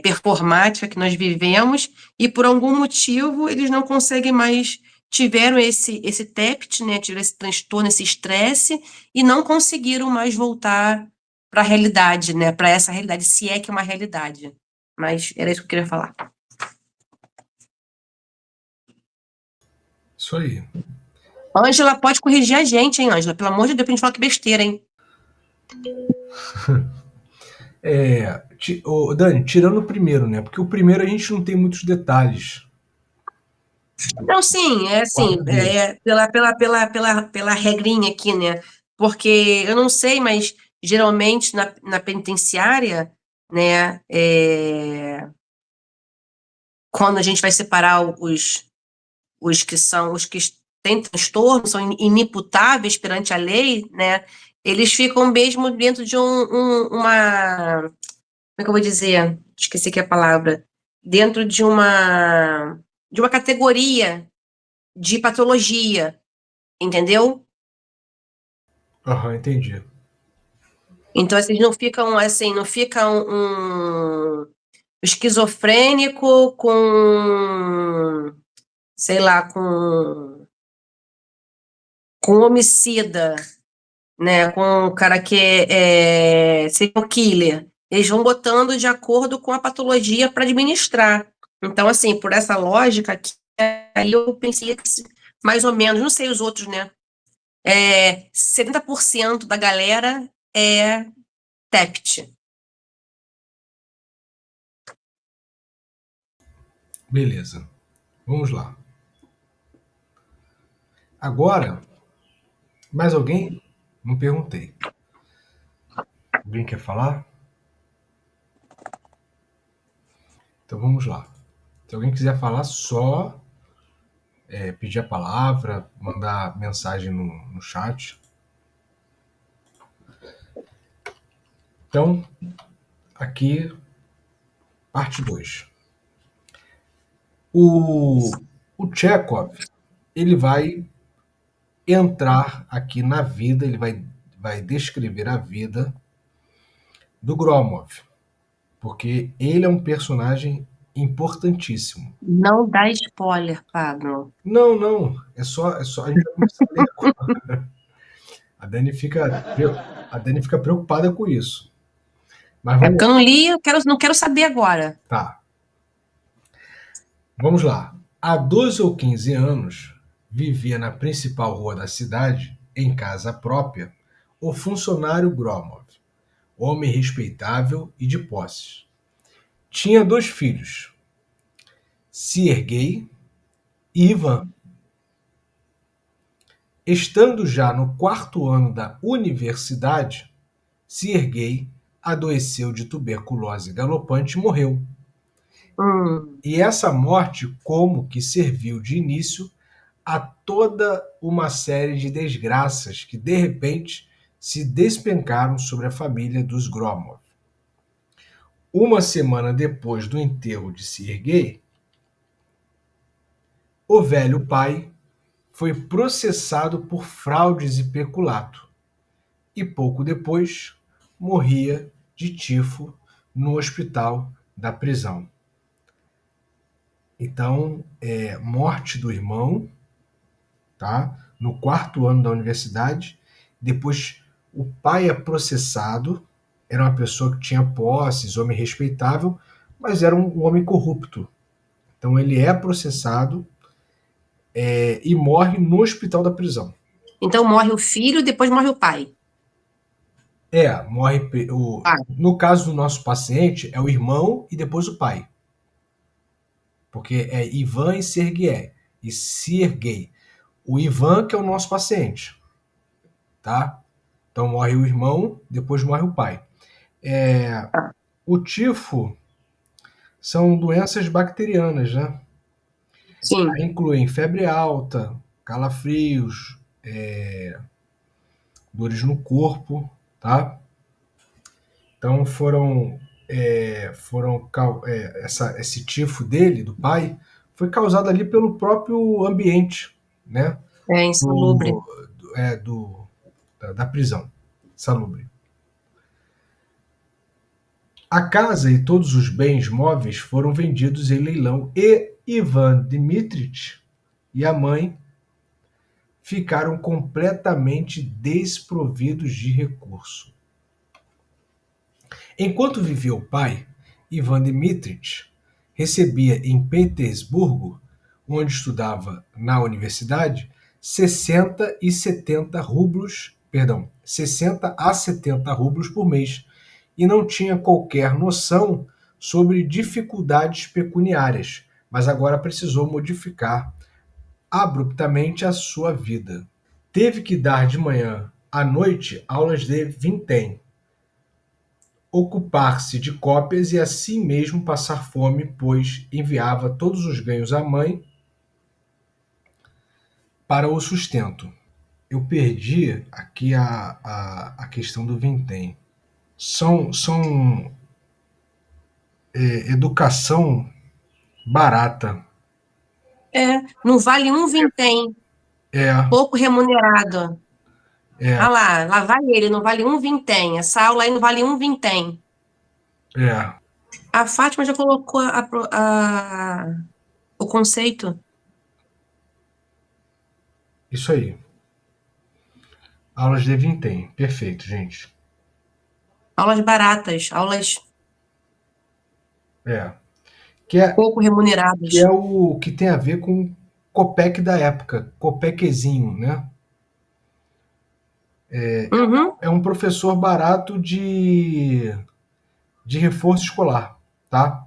performática que nós vivemos, e por algum motivo eles não conseguem mais, tiveram esse TEPT, né, tiveram esse transtorno, esse estresse, e não conseguiram mais voltar para a realidade, né, para essa realidade, se é que é uma realidade. Mas era isso que eu queria falar. isso aí. Ângela pode corrigir a gente, hein, Ângela? Pelo amor de Deus, pra gente falar que besteira, hein? Dani, tirando o primeiro, né? Porque o primeiro a gente não tem muitos detalhes. Não, sim, é O assim, quarto B. pela regrinha aqui, né? Porque eu não sei, mas geralmente na penitenciária, né, quando a gente vai separar os que têm transtorno, são inimputáveis perante a lei, né? Eles ficam mesmo dentro de uma, como é que eu vou dizer? Esqueci aqui a palavra. Dentro de uma categoria de patologia, entendeu? Aham, entendi. Então, assim, não ficam assim, não fica um esquizofrênico com, sei lá, com homicida, né? Com o cara que é serial killer. Eles vão botando de acordo com a patologia para administrar. Então, assim, por essa lógica aqui, aí eu pensei que mais ou menos, não sei os outros, né? 70% da galera é TEPT. Beleza. Vamos lá. Agora, mais alguém? Não perguntei. Alguém quer falar? Então vamos lá. Se alguém quiser falar, só pedir a palavra, mandar mensagem no chat. Então, aqui, parte 2. O Chekhov, ele vai entrar aqui na vida, ele vai descrever a vida do Gromov, porque ele é um personagem importantíssimo. Não dá spoiler, Pablo. Não, não, é só a gente vai começar a ler agora. A Dani fica, a Dani fica preocupada com isso. Mas É vamos porque eu não li, não quero saber agora. Tá, vamos lá. Há 12 ou 15 anos, vivia na principal rua da cidade, em casa própria, o funcionário Gromov, homem respeitável e de posses. Tinha 2 filhos, Sergei e Ivan. Estando já no 4º ano da universidade, Sergei adoeceu de tuberculose galopante e morreu. Hum, E essa morte como que serviu de início a toda uma série de desgraças que de repente se despencaram sobre a família dos Gromov. Uma semana depois do enterro de Sergei, o velho pai foi processado por fraudes e peculato e pouco depois morria de tifo no hospital da prisão. Então, morte do irmão, tá? No 4º ano da universidade. Depois, o pai é processado. Era uma pessoa que tinha posses, homem respeitável, mas era um homem corrupto. Então, ele é processado e morre no hospital da prisão. então morre o filho, depois morre o pai. Morre. Pai. No caso do nosso paciente, é o irmão e depois o pai. Porque é Ivan e Sergei. E Sergei. O Ivan, que é o nosso paciente. Tá? Então morre o irmão, depois morre o pai. O tifo são doenças bacterianas, né? Sim. Aí incluem febre alta, calafrios, dores no corpo, tá? Então esse tifo dele, do pai, foi causado ali pelo próprio ambiente, né? É insalubre. Do, do, da prisão, salubre. A casa e todos os bens móveis foram vendidos em leilão e Ivan Dmitrich e a mãe ficaram completamente desprovidos de recurso. Enquanto vivia o pai, Ivan Dmitrich recebia em Petersburgo, onde estudava na universidade, 60 e 70 rublos, perdão, 60 a 70 rublos por mês, e não tinha qualquer noção sobre dificuldades pecuniárias, mas agora precisou modificar abruptamente a sua vida. Teve que dar de manhã à noite aulas de vintém, ocupar-se de cópias e assim mesmo passar fome, pois enviava todos os ganhos à mãe para o sustento. Eu perdi aqui a questão do vintém. São educação barata. Não vale um vintém, É, pouco remunerado. é, Ah lá vai ele, não vale um vintém. Essa aula aí não vale um vintém. é. A Fátima já colocou o conceito. Isso aí. Aulas de vintém. Perfeito, gente. Aulas baratas, aulas É. Que é, pouco que é remuneradas. o que tem a ver com o Copec da época. Copequezinho, né? Uhum. É um professor barato de reforço escolar, tá?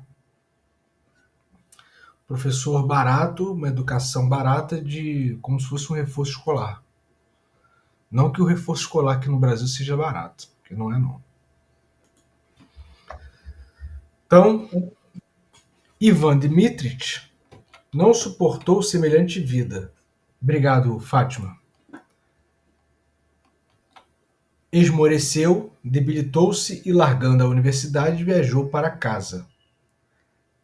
Professor barato, uma educação barata de como se fosse um reforço escolar. Não que o reforço escolar aqui no Brasil seja barato, porque não é não. Então, Ivan Dmitrich não suportou semelhante vida. Obrigado, Fátima. Esmoreceu, debilitou-se e, largando a universidade, viajou para casa.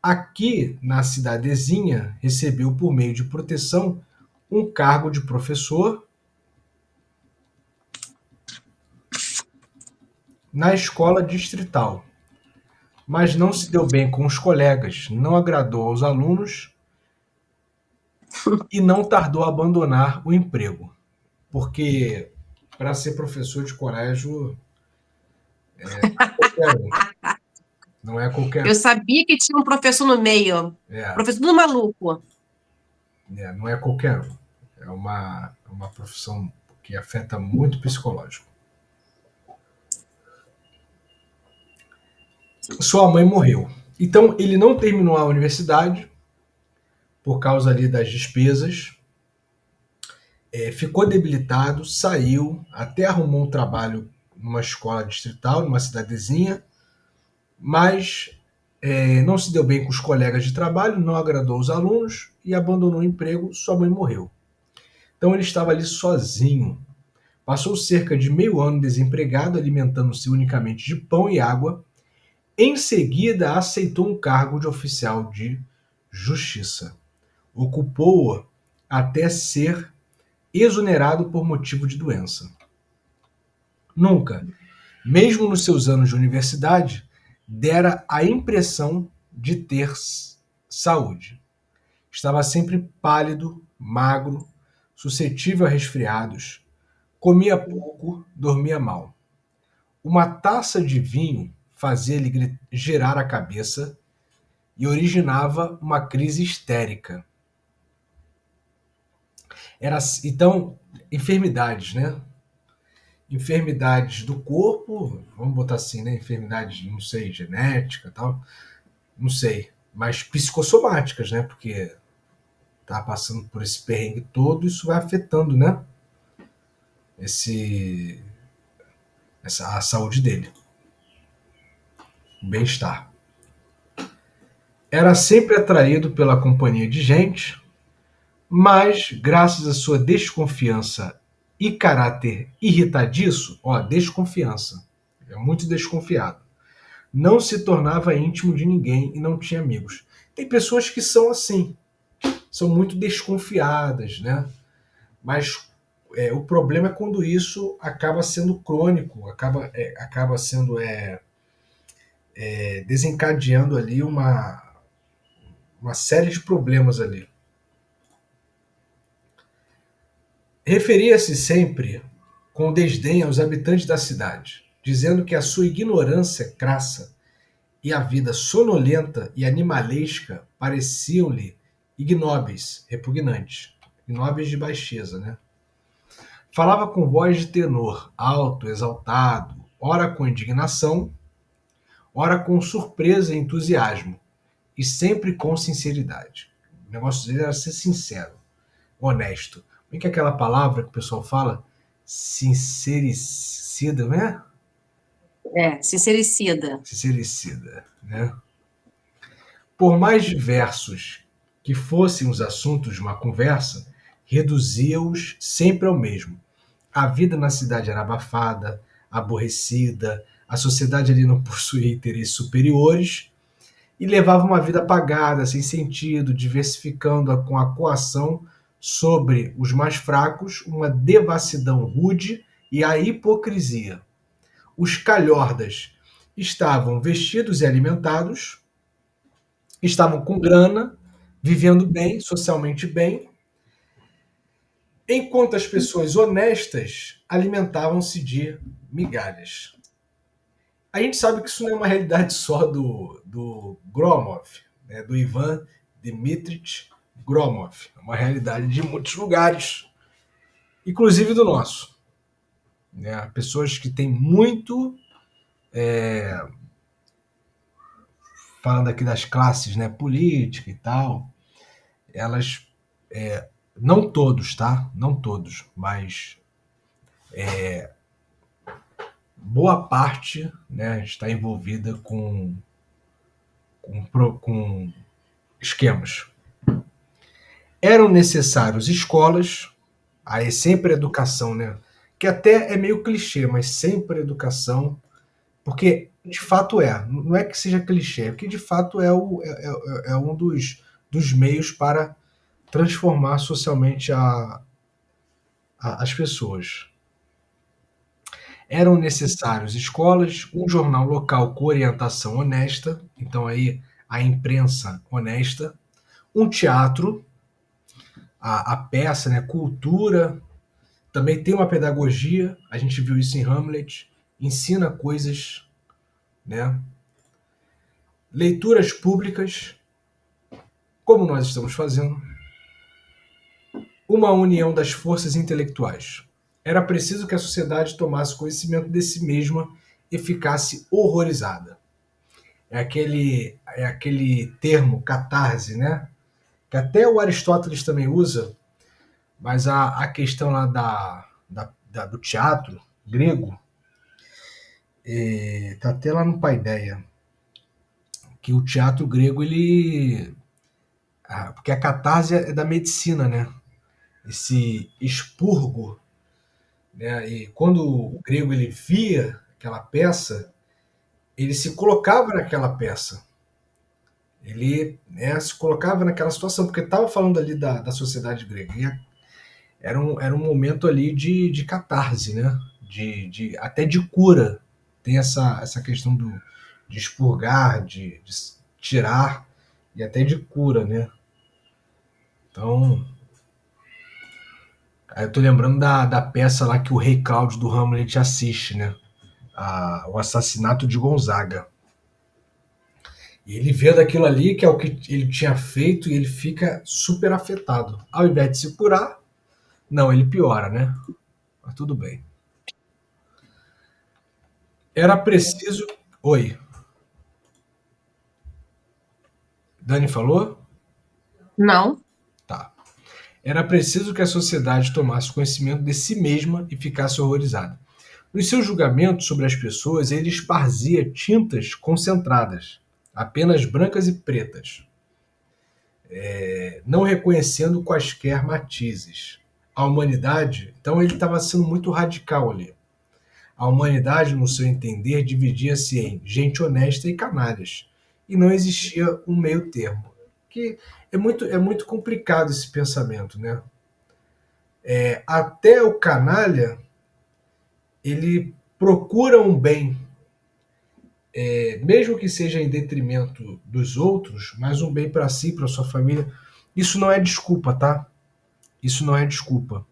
Aqui, na cidadezinha, recebeu por meio de proteção um cargo de professor na escola distrital, mas não se deu bem com os colegas, não agradou aos alunos e não tardou a abandonar o emprego, porque para ser professor de colégio qualquer um, não é qualquer Eu sabia que tinha um professor no meio. é, Professor do maluco. não é qualquer um. É uma profissão que afeta muito o psicológico. Sua mãe morreu. Então ele não terminou a universidade por causa ali das despesas. Ficou debilitado, saiu, até arrumou um trabalho numa escola distrital, numa cidadezinha, mas não se deu bem com os colegas de trabalho, não agradou os alunos e abandonou o emprego. Sua mãe morreu. Então ele estava ali sozinho. Passou cerca de meio ano desempregado, alimentando-se unicamente de pão e água. Em seguida, aceitou um cargo de oficial de justiça. Ocupou-o até ser exonerado por motivo de doença. Nunca, mesmo nos seus anos de universidade, dera a impressão de ter saúde. Estava sempre pálido, magro, suscetível a resfriados, comia pouco, dormia mal. Uma taça de vinho fazia-lhe girar a cabeça e originava uma crise histérica. Então, enfermidades, né? Enfermidades do corpo, vamos botar assim, né? Enfermidades, não sei, genética, tal, não sei, mas psicossomáticas, né? Porque tá passando por esse perrengue todo, isso vai afetando, né? Esse, a saúde dele, o bem-estar. Era sempre atraído pela companhia de gente, mas graças à sua desconfiança e caráter irritadiço, ó, desconfiança, é muito desconfiado, não se tornava íntimo de ninguém e não tinha amigos. Tem pessoas que são assim, são muito desconfiadas, né? Mas o problema é quando isso acaba sendo crônico, acaba sendo desencadeando ali uma série de problemas ali. Referia-se sempre com desdém aos habitantes da cidade, dizendo que a sua ignorância crassa e a vida sonolenta e animalesca pareciam-lhe ignóbeis, repugnantes. e nobres de baixeza, né? Falava com voz de tenor, alto, exaltado, ora com indignação, ora com surpresa e entusiasmo, e sempre com sinceridade. O negócio dele era ser sincero, honesto. Como é que é aquela palavra que o pessoal fala? Sincericida, não é? Sincericida. Sincericida, né? Por mais diversos que fossem os assuntos de uma conversa, reduzia-os sempre ao mesmo. A vida na cidade era abafada, aborrecida, a sociedade ali não possuía interesses superiores e levava uma vida apagada, sem sentido, diversificando-a com a coação sobre os mais fracos, uma devassidão rude e a hipocrisia. Os calhordas estavam vestidos e alimentados, estavam com grana, vivendo bem, socialmente bem, enquanto as pessoas honestas alimentavam-se de migalhas. A gente sabe que isso não é uma realidade só do Gromov, né, do Ivan Dmitrich Gromov. É uma realidade de muitos lugares, inclusive do nosso. Né? Pessoas que têm muito, falando aqui das classes, né, política e tal, elas, não todos, tá? Não todos, mas boa parte, né, está envolvida com esquemas. Eram necessários escolas, aí sempre educação, né? Que até é meio clichê, mas sempre educação, porque de fato é. Não é que seja clichê, é porque de fato é um dos meios para transformar socialmente as pessoas. Eram necessários escolas, um jornal local com orientação honesta, então aí a imprensa honesta, um teatro, a peça, né, cultura, também tem uma pedagogia, a gente viu isso em Hamlet, ensina coisas, né? Leituras públicas, como nós estamos fazendo, uma união das forças intelectuais. Era preciso que a sociedade tomasse conhecimento de si mesma e ficasse horrorizada. É aquele termo catarse, né? Que até o Aristóteles também usa, mas a questão lá do teatro grego, tá até lá no Paideia, que o teatro grego, ele... porque a catarse é da medicina, né? Esse expurgo, né? E quando o grego ele via aquela peça, ele se colocava naquela peça. Ele, né, se colocava naquela situação, porque estava falando ali da sociedade grega. E era um momento ali de catarse, né? Até de cura. Tem essa questão de expurgar, de tirar, e até de cura, né? Então, aí eu tô lembrando da peça lá que o Rei Cláudio do Hamlet assiste, né? O assassinato de Gonzaga. E ele vê daquilo ali, que é o que ele tinha feito, e ele fica super afetado. Ao invés de se curar, não, ele piora, né? Mas tudo bem. Era preciso. Oi. Dani falou? Não. Tá. Era preciso que a sociedade tomasse conhecimento de si mesma e ficasse horrorizada. Nos seus julgamentos sobre as pessoas, ele esparzia tintas concentradas, apenas brancas e pretas, não reconhecendo quaisquer matizes. A humanidade, então ele estava sendo muito radical ali. A humanidade, no seu entender, dividia-se em gente honesta e canalhas, e não existia um meio termo. Que é muito complicado esse pensamento, né? Até o canalha, ele procura um bem, mesmo que seja em detrimento dos outros, mas um bem para si, para sua família. Isso não é desculpa, tá? Isso não é desculpa.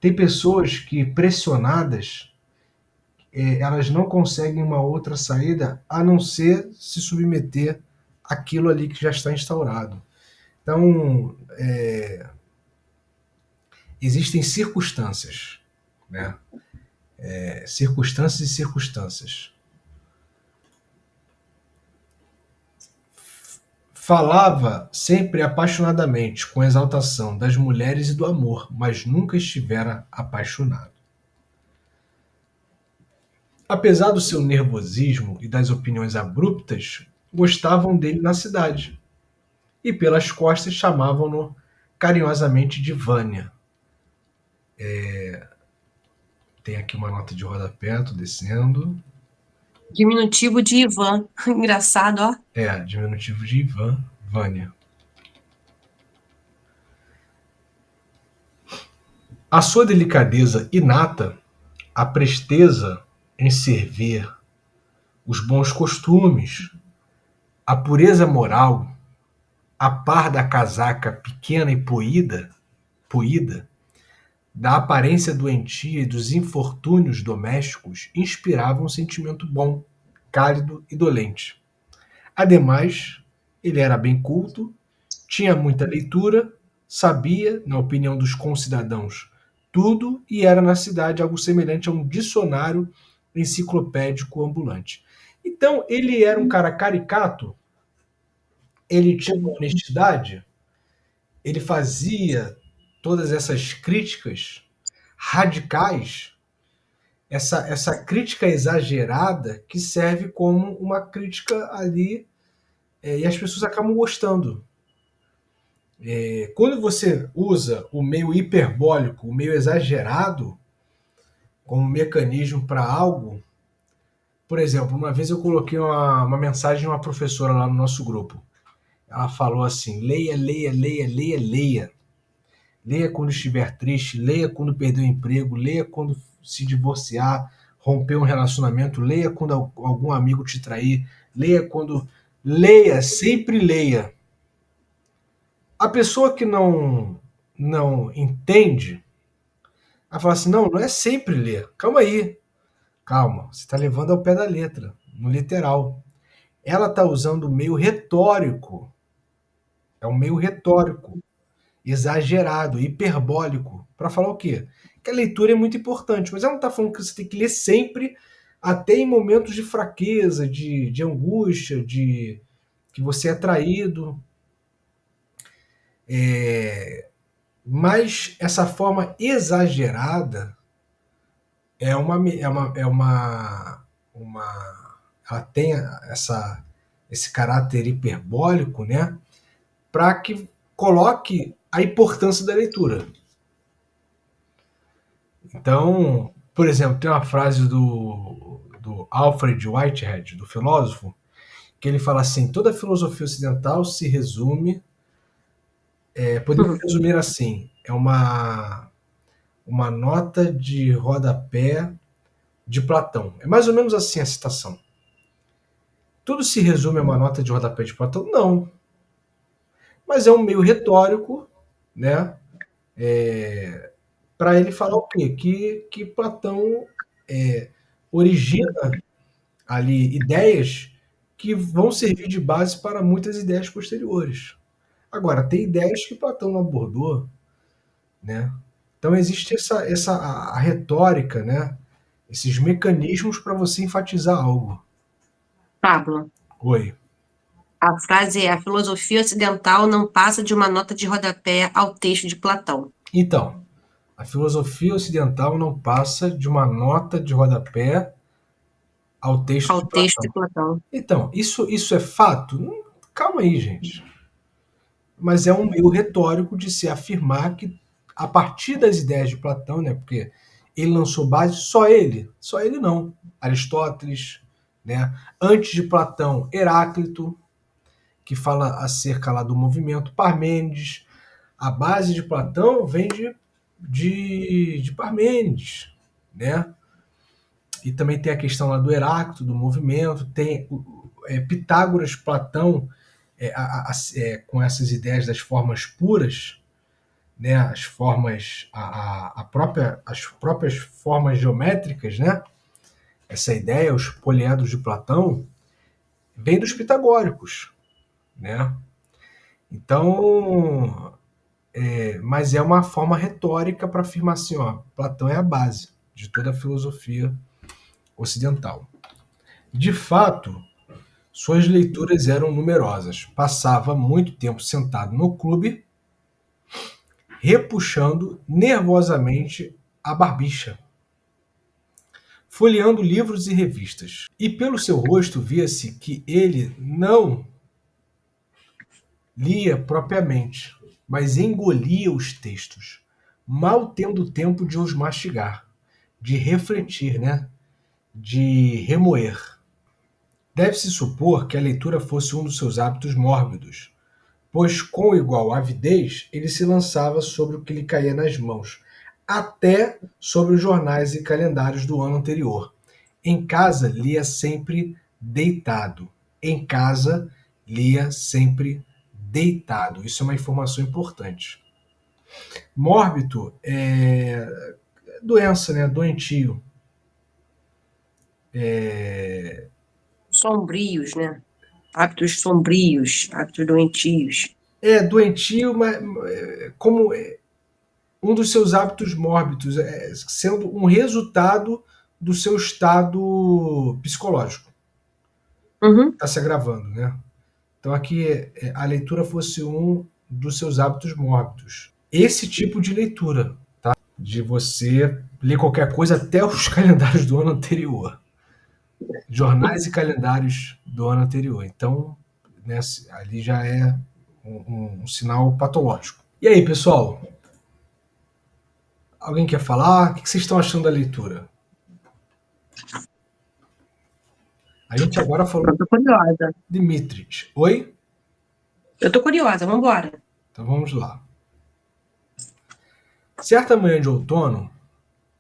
Tem pessoas que, pressionadas, elas não conseguem uma outra saída a não ser se submeter àquilo ali que já está instaurado. Então, existem circunstâncias, né? Circunstâncias e circunstâncias. Falava sempre apaixonadamente, com exaltação, das mulheres e do amor, mas nunca estivera apaixonado. Apesar do seu nervosismo e das opiniões abruptas, gostavam dele na cidade, e pelas costas chamavam-no carinhosamente de Vânia. Tem aqui uma nota de rodapé, tô descendo. Diminutivo de Ivan. Engraçado, ó. Diminutivo de Ivan, Vânia. A sua delicadeza inata, a presteza em servir, os bons costumes, a pureza moral, a par da casaca pequena e poída, da aparência doentia e dos infortúnios domésticos, inspiravam um sentimento bom, cálido e dolente. Ademais, ele era bem culto, tinha muita leitura, sabia, na opinião dos concidadãos, tudo e era na cidade algo semelhante a um dicionário enciclopédico ambulante. Então, ele era um cara caricato, ele tinha uma honestidade, ele fazia todas essas críticas radicais, essa crítica exagerada que serve como uma crítica ali, e as pessoas acabam gostando. Quando você usa o meio hiperbólico, o meio exagerado, como mecanismo para algo, por exemplo, uma vez eu coloquei uma mensagem de uma professora lá no nosso grupo. Ela falou assim: leia, leia, leia, leia, leia. Leia quando estiver triste, leia quando perder o emprego, leia quando se divorciar, romper um relacionamento, leia quando algum amigo te trair, leia quando. Leia, sempre leia. A pessoa que não entende, ela fala assim: não é sempre ler. Calma aí. Calma, você está levando ao pé da letra, no literal. Ela está usando o meio retórico. É um meio retórico, exagerado, hiperbólico, para falar o quê? Que a leitura é muito importante, mas ela não está falando que você tem que ler sempre, até em momentos de fraqueza, de angústia, de que você é traído. Mas essa forma exagerada ela tem esse caráter hiperbólico, né? Para que coloque a importância da leitura. Então, por exemplo, tem uma frase do Alfred Whitehead, do filósofo, que ele fala assim: toda filosofia ocidental se resume, podemos resumir assim, é uma nota de rodapé de Platão. É mais ou menos assim a citação. Tudo se resume a uma nota de rodapé de Platão? Não. Mas é um meio retórico, né? Para ele falar o quê? Que Platão origina ali ideias que vão servir de base para muitas ideias posteriores. Agora, tem ideias que Platão não abordou, né? Então existe a retórica, né? Esses mecanismos para você enfatizar algo. Pablo, Oi. a frase é: a filosofia ocidental não passa de uma nota de rodapé ao texto de Platão. Então, a filosofia ocidental não passa de uma nota de rodapé ao texto de Ao texto de Platão. Platão. Então, isso é fato? Calma aí, gente. Mas é um meio retórico de se afirmar que, a partir das ideias de Platão, né, porque ele lançou base, só ele não. Aristóteles, né? Antes de Platão, Heráclito, que fala acerca lá do movimento, Parmênides. A base de Platão vem de Parmênides, né? E também tem a questão lá do Heráclito, do movimento, tem Pitágoras, Platão, com essas ideias das formas puras, né? As formas, as próprias formas geométricas, né? Essa ideia, os poliedros de Platão, vem dos pitagóricos, né? Então, mas é uma forma retórica para afirmar assim, ó, Platão é a base de toda a filosofia ocidental. De fato, suas leituras eram numerosas. Passava muito tempo sentado no clube, repuxando nervosamente a barbicha, folheando livros e revistas. E pelo seu rosto via-se que ele não lia propriamente, mas engolia os textos, mal tendo tempo de os mastigar, de refletir, né? De remoer. Deve-se supor que a leitura fosse um dos seus hábitos mórbidos, pois com igual avidez ele se lançava sobre o que lhe caía nas mãos, até sobre os jornais e calendários do ano anterior. Em casa lia sempre deitado. Em casa lia sempre deitado. Isso é uma informação importante. Mórbido é doença, né? Doentio. Sombrios, né? Hábitos sombrios, hábitos doentios. Doentio, mas como um dos seus hábitos mórbidos, sendo um resultado do seu estado psicológico. Uhum. Está se agravando, né? Então aqui a leitura fosse um dos seus hábitos mórbidos. Esse tipo de leitura, tá? De você ler qualquer coisa até os calendários do ano anterior. Jornais e calendários do ano anterior. Então, né, ali já é um sinal patológico. E aí, pessoal? Alguém quer falar? O que vocês estão achando da leitura? A gente agora falou Eu tô curiosa. de Dmitrit. Oi? Eu tô curiosa, vamos embora. Então vamos lá. Certa manhã de outono,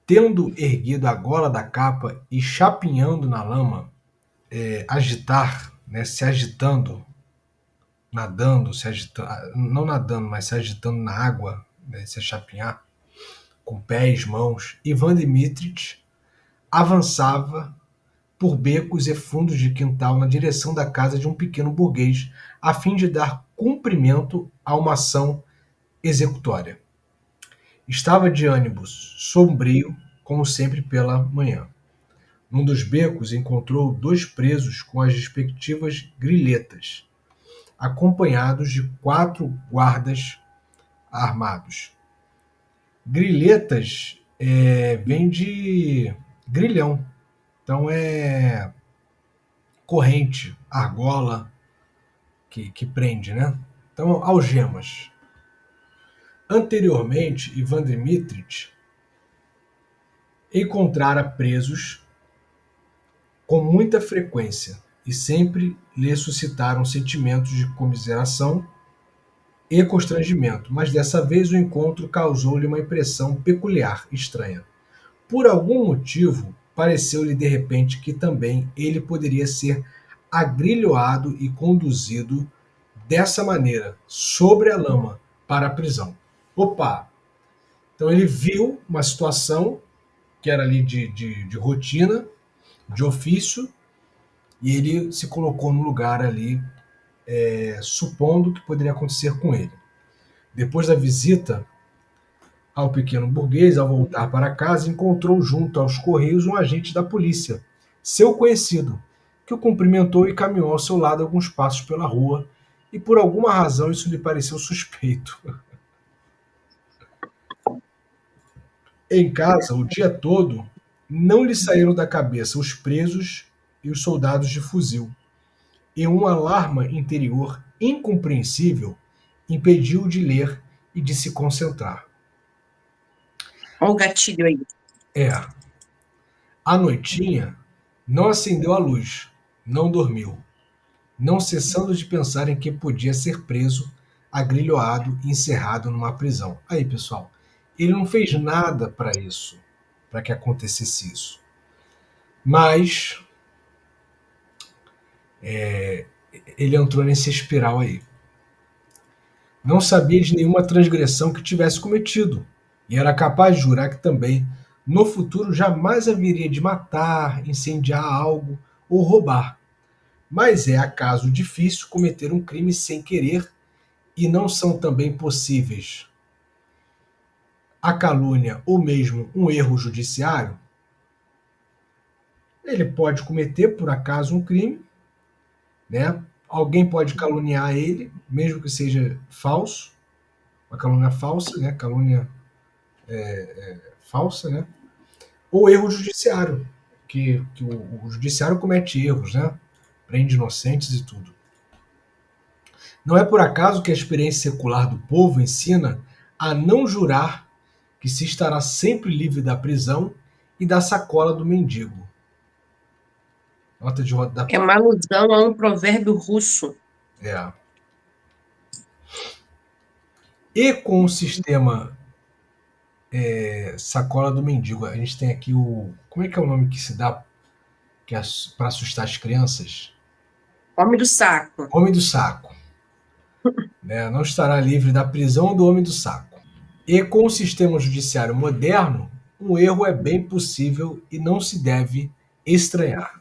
tendo erguido a gola da capa e chapinhando na lama, agitar, né, se agitando, nadando, se agitando, não nadando, mas se agitando na água, né, se chapinhar, com pés, mãos, Ivan Dmitrit avançava por becos e fundos de quintal na direção da casa de um pequeno burguês, a fim de dar cumprimento a uma ação executória. Estava de ânimo sombrio, como sempre pela manhã. Num dos becos encontrou 2 presos com as respectivas grilhetas, acompanhados de 4 guardas armados. Grilhetas vem de grilhão, então é corrente, argola que prende, né? Então, algemas. Anteriormente, Ivan Dmitrit encontrara presos com muita frequência e sempre lhe suscitaram sentimentos de comiseração e constrangimento, mas dessa vez o encontro causou-lhe uma impressão peculiar, estranha. Por algum motivo, pareceu-lhe de repente que também ele poderia ser agrilhoado e conduzido dessa maneira, sobre a lama, para a prisão. Opa! Então ele viu uma situação que era ali de rotina, de ofício, e ele se colocou no lugar ali, supondo que poderia acontecer com ele. Depois da visita ao pequeno burguês, ao voltar para casa, encontrou junto aos correios um agente da polícia, seu conhecido, que o cumprimentou e caminhou ao seu lado alguns passos pela rua, e por alguma razão isso lhe pareceu suspeito. Em casa, o dia todo, não lhe saíram da cabeça os presos e os soldados de fuzil, e um alarma interior incompreensível impediu-o de ler e de se concentrar. Olha o gatilho aí. À noitinha, não acendeu a luz, não dormiu, não cessando de pensar em que podia ser preso, agrilhoado e encerrado numa prisão. Aí, pessoal, ele não fez nada para isso, para que acontecesse isso. Mas ele entrou nesse espiral aí. Não sabia de nenhuma transgressão que tivesse cometido, e era capaz de jurar que também, no futuro, jamais haveria de matar, incendiar algo ou roubar. Mas é acaso difícil cometer um crime sem querer, e não são também possíveis a calúnia ou mesmo um erro judiciário, ele pode cometer, por acaso, um crime, né? Alguém pode caluniar ele, mesmo que seja falso, uma calúnia falsa, né? Calúnia falsa, né? Ou erro judiciário, que o judiciário comete erros, né? Prende inocentes e tudo. Não é por acaso que a experiência secular do povo ensina a não jurar que se estará sempre livre da prisão e da sacola do mendigo. Nota de É rodapé. uma alusão a um provérbio russo. É. E com o sistema sacola do mendigo, a gente tem aqui o. Como é que é o nome que se dá que é para assustar as crianças? Homem do saco. Homem do saco. Né? Não estará livre da prisão do homem do saco. E com o sistema judiciário moderno, um erro é bem possível e não se deve estranhar.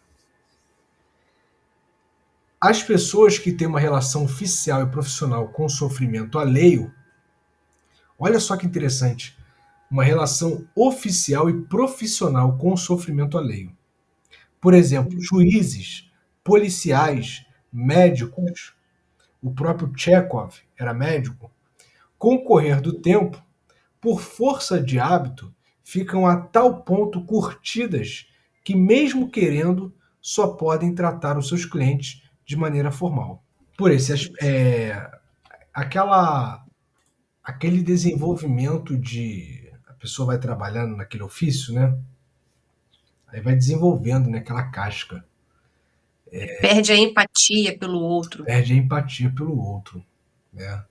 As pessoas que têm uma relação oficial e profissional com o sofrimento alheio, olha só que interessante, uma relação oficial e profissional com o sofrimento alheio. Por exemplo, juízes, policiais, médicos, o próprio Chekhov era médico, com o correr do tempo, por força de hábito, ficam a tal ponto curtidas que, mesmo querendo, só podem tratar os seus clientes de maneira formal. Por esse aquela aquele desenvolvimento de a pessoa vai trabalhando naquele ofício, né? Aí vai desenvolvendo, né, aquela casca, Perde a empatia pelo outro. perde a empatia pelo outro, né?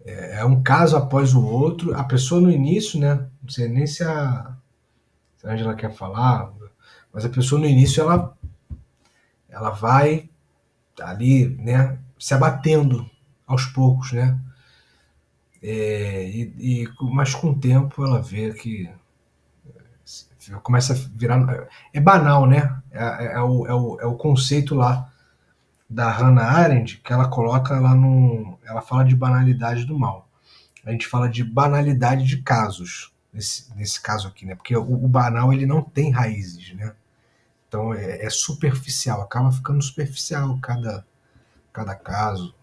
É um caso após o outro. A pessoa no início, né? Não sei nem se a Angela quer falar, mas a pessoa no início ela vai ali, né? Se abatendo aos poucos, né? Mas com o tempo ela vê que começa a virar. É banal, né? É o conceito lá da Hannah Arendt que ela coloca lá no. Ela fala de banalidade do mal. A gente fala de banalidade de casos, nesse caso aqui, né? Porque o banal ele não tem raízes, né? Então é superficial, acaba ficando superficial cada caso.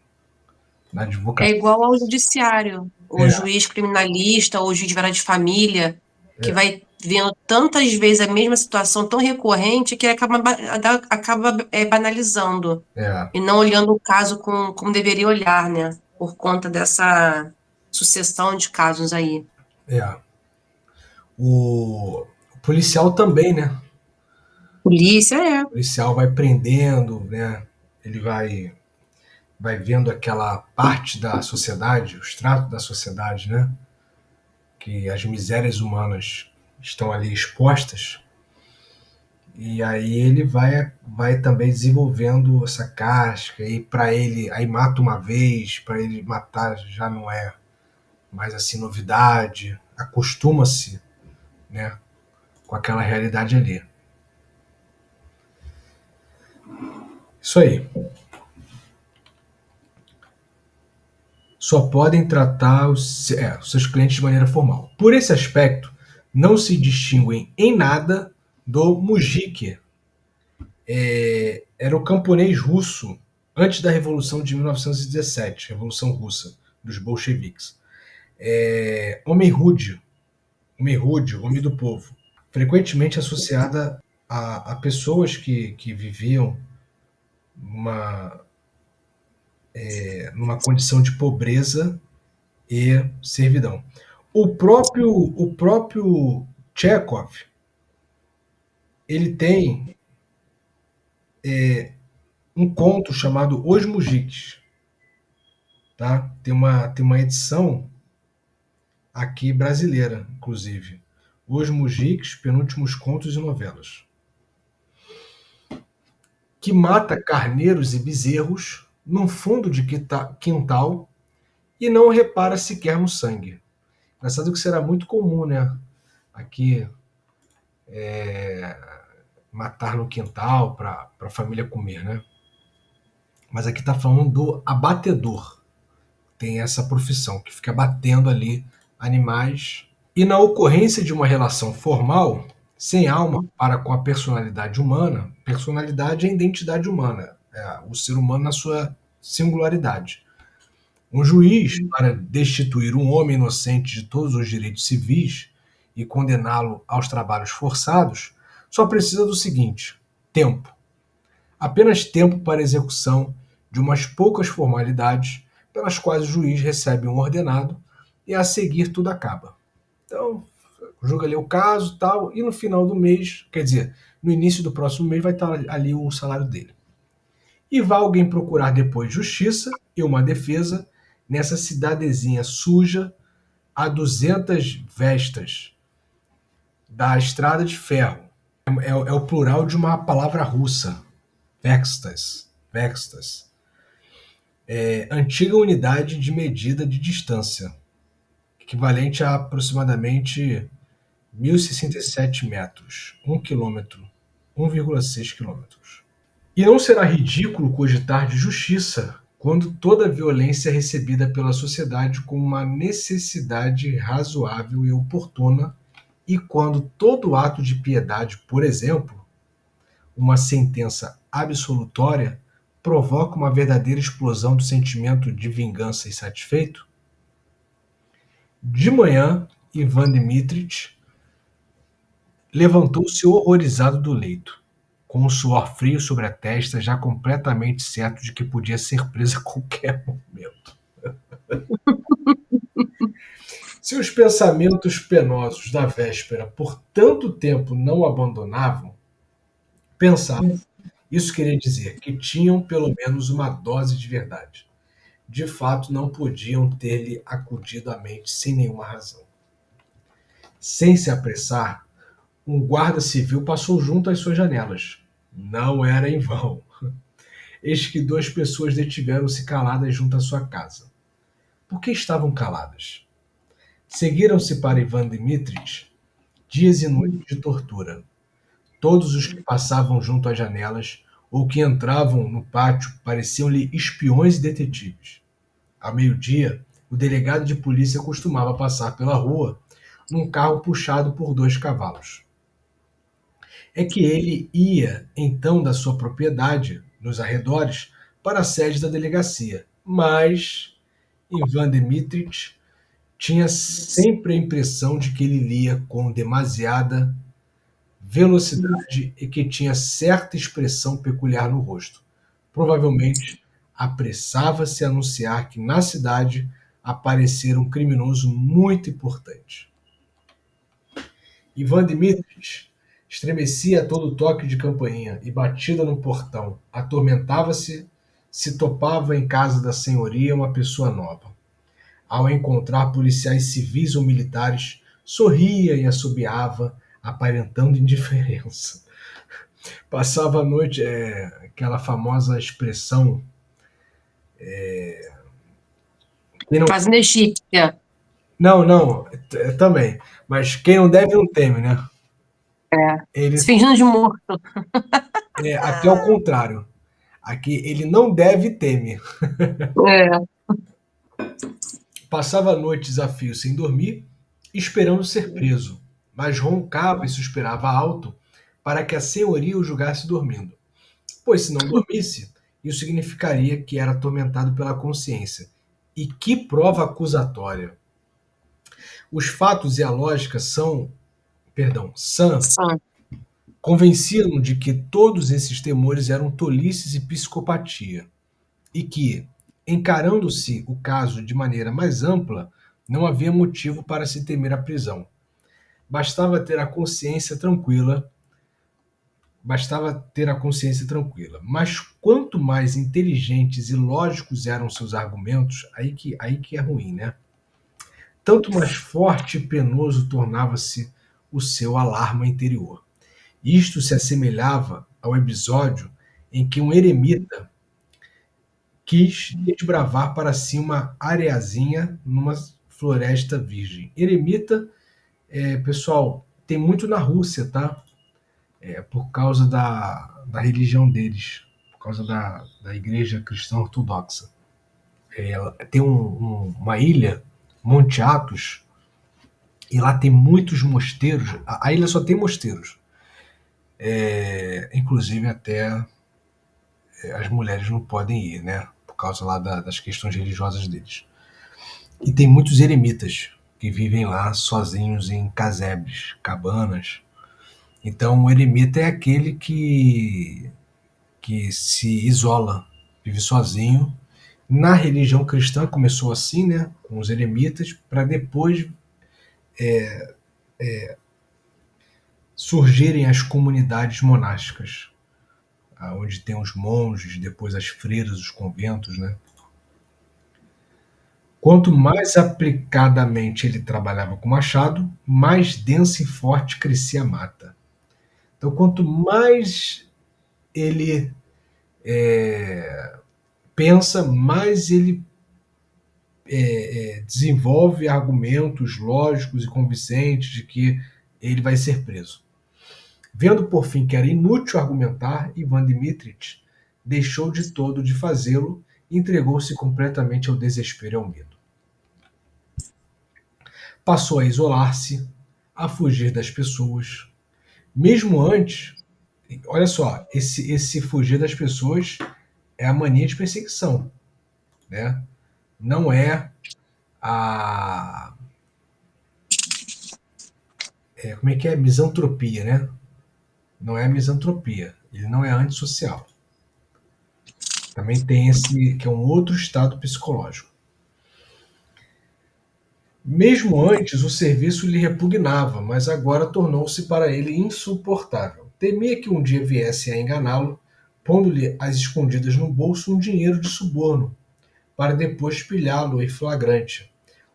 Na É advocacia. igual ao judiciário. O É, juiz criminalista ou o juiz de vara de família, que vai vendo tantas vezes a mesma situação tão recorrente que ele acaba banalizando é, e não olhando o caso como deveria olhar, né? Por conta dessa sucessão de casos aí. é. O policial também, né? Polícia é. O policial vai prendendo, né? Ele vai vendo aquela parte da sociedade, os tratos da sociedade, né? Que as misérias humanas estão ali expostas. E aí ele vai também desenvolvendo essa casca e para ele aí mata uma vez, para ele matar já não é mais assim novidade, acostuma-se, né, com aquela realidade ali. Isso aí. Só podem tratar os seus clientes de maneira formal. Por esse aspecto, não se distinguem em nada do mujik. Era o camponês russo antes da Revolução de 1917, Revolução Russa, dos bolcheviques. Homem rude, homem do povo, frequentemente associada a pessoas que viviam numa, numa condição de pobreza e servidão. O próprio Chekhov, ele tem um conto chamado Os Mujiks, tá? Tem uma edição aqui brasileira, inclusive. Os Mujiks, Penúltimos Contos e Novelas. Que mata carneiros e bezerros num fundo de quintal e não repara sequer no sangue. Engraçado que será muito comum, né? Aqui, matar no quintal para a família comer, né? Mas aqui está falando do abatedor. Tem essa profissão, que fica abatendo ali animais E na ocorrência de uma relação formal, sem alma para com a personalidade humana, personalidade é a identidade humana, é o ser humano na sua singularidade. Um juiz, para destituir um homem inocente de todos os direitos civis e condená-lo aos trabalhos forçados, só precisa do seguinte: tempo. Apenas tempo para a execução de umas poucas formalidades pelas quais o juiz recebe um ordenado e a seguir tudo acaba. Então, julga ali o caso tal, e no final do mês, quer dizer, no início do próximo mês vai estar ali o salário dele. E vai alguém procurar depois justiça e uma defesa nessa cidadezinha suja a 200 vestas da estrada de ferro. É o plural de uma palavra russa, verstas, verstas. Antiga unidade de medida de distância, equivalente a aproximadamente 1.067 metros, 1 quilômetro, 1,6 quilômetros. E não será ridículo cogitar de justiça quando toda a violência é recebida pela sociedade como uma necessidade razoável e oportuna, e quando todo ato de piedade, por exemplo, uma sentença absolutória, provoca uma verdadeira explosão do sentimento de vingança insatisfeito? De manhã, Ivan Dmitrich levantou-se horrorizado do leito, com um suor frio sobre a testa, já completamente certo de que podia ser preso a qualquer momento. Se os pensamentos penosos da véspera por tanto tempo não o abandonavam, pensava, isso queria dizer que tinham pelo menos uma dose de verdade. De fato, não podiam ter-lhe acudido à mente sem nenhuma razão. Sem se apressar, um guarda civil passou junto às suas janelas. Não era em vão. Eis que duas pessoas detiveram-se caladas junto à sua casa. Por que estavam caladas? Seguiram-se para Ivan Dmitrich dias e noites de tortura. Todos os que passavam junto às janelas ou que entravam no pátio pareciam-lhe espiões e detetives. Ao meio-dia, o delegado de polícia costumava passar pela rua num carro puxado por 2 cavalos. É que ele ia, então, da sua propriedade, nos arredores, para a sede da delegacia. Mas Ivan Dmitrich tinha sempre a impressão de que ele lia com demasiada velocidade e que tinha certa expressão peculiar no rosto. Provavelmente apressava-se a anunciar que na cidade aparecera um criminoso muito importante. Ivan Dmitrich estremecia a todo toque de campainha e batida no portão. Atormentava-se se topava em casa da senhoria uma pessoa nova. Ao encontrar policiais civis ou militares, sorria e assobiava, aparentando indiferença. Passava a noite, aquela famosa expressão. Quem não... Fazendo egípcia. Não, também. Mas quem não deve não teme, né? Se Ele fingindo de morto. aqui é o contrário. Aqui ele não deve teme. É. Passava noites a fio sem dormir, esperando ser preso, mas roncava e suspirava alto para que a senhoria o julgasse dormindo. Pois se não dormisse, isso significaria que era atormentado pela consciência. E que prova acusatória! Os fatos e a lógica sã, convenciam-no de que todos esses temores eram tolices e psicopatia, e que, encarando-se o caso de maneira mais ampla, não havia motivo para se temer a prisão. Bastava ter a consciência tranquila. Mas quanto mais inteligentes e lógicos eram seus argumentos, aí que é ruim, né? Tanto mais forte e penoso tornava-se o seu alarma interior. Isto se assemelhava ao episódio em que um eremita quis desbravar para si uma areazinha numa floresta virgem. Eremita, pessoal, tem muito na Rússia, tá? Por causa da religião deles, por causa da igreja cristã ortodoxa. Tem uma ilha, Monte Athos, E lá tem muitos mosteiros. A ilha só tem mosteiros. Inclusive até as mulheres não podem ir, né? Por causa lá das questões religiosas deles. E tem muitos eremitas que vivem lá sozinhos em casebres, cabanas. Então o eremita é aquele que se isola, vive sozinho. Na religião cristã começou assim, né? Com os eremitas, para depois surgirem as comunidades monásticas, onde tem os monges, depois as freiras, os conventos, né? Quanto mais aplicadamente ele trabalhava com o machado, mais densa e forte crescia a mata. Então, quanto mais ele pensa, mais ele desenvolve argumentos lógicos e convincentes de que ele vai ser preso. Vendo por fim que era inútil argumentar, Ivan Dmitrich deixou de todo de fazê-lo e entregou-se completamente ao desespero e ao medo. Passou a isolar-se, a fugir das pessoas. Mesmo antes, olha só, esse fugir das pessoas é a mania de perseguição, né? Não é a como é que é? Misantropia, né? Não é a misantropia. Ele não é antissocial. Também tem esse, que é um outro estado psicológico. Mesmo antes, o serviço lhe repugnava, mas agora tornou-se para ele insuportável. Temia que um dia viessem a enganá-lo, pondo-lhe às escondidas no bolso um dinheiro de suborno, para depois pilhá-lo em flagrante,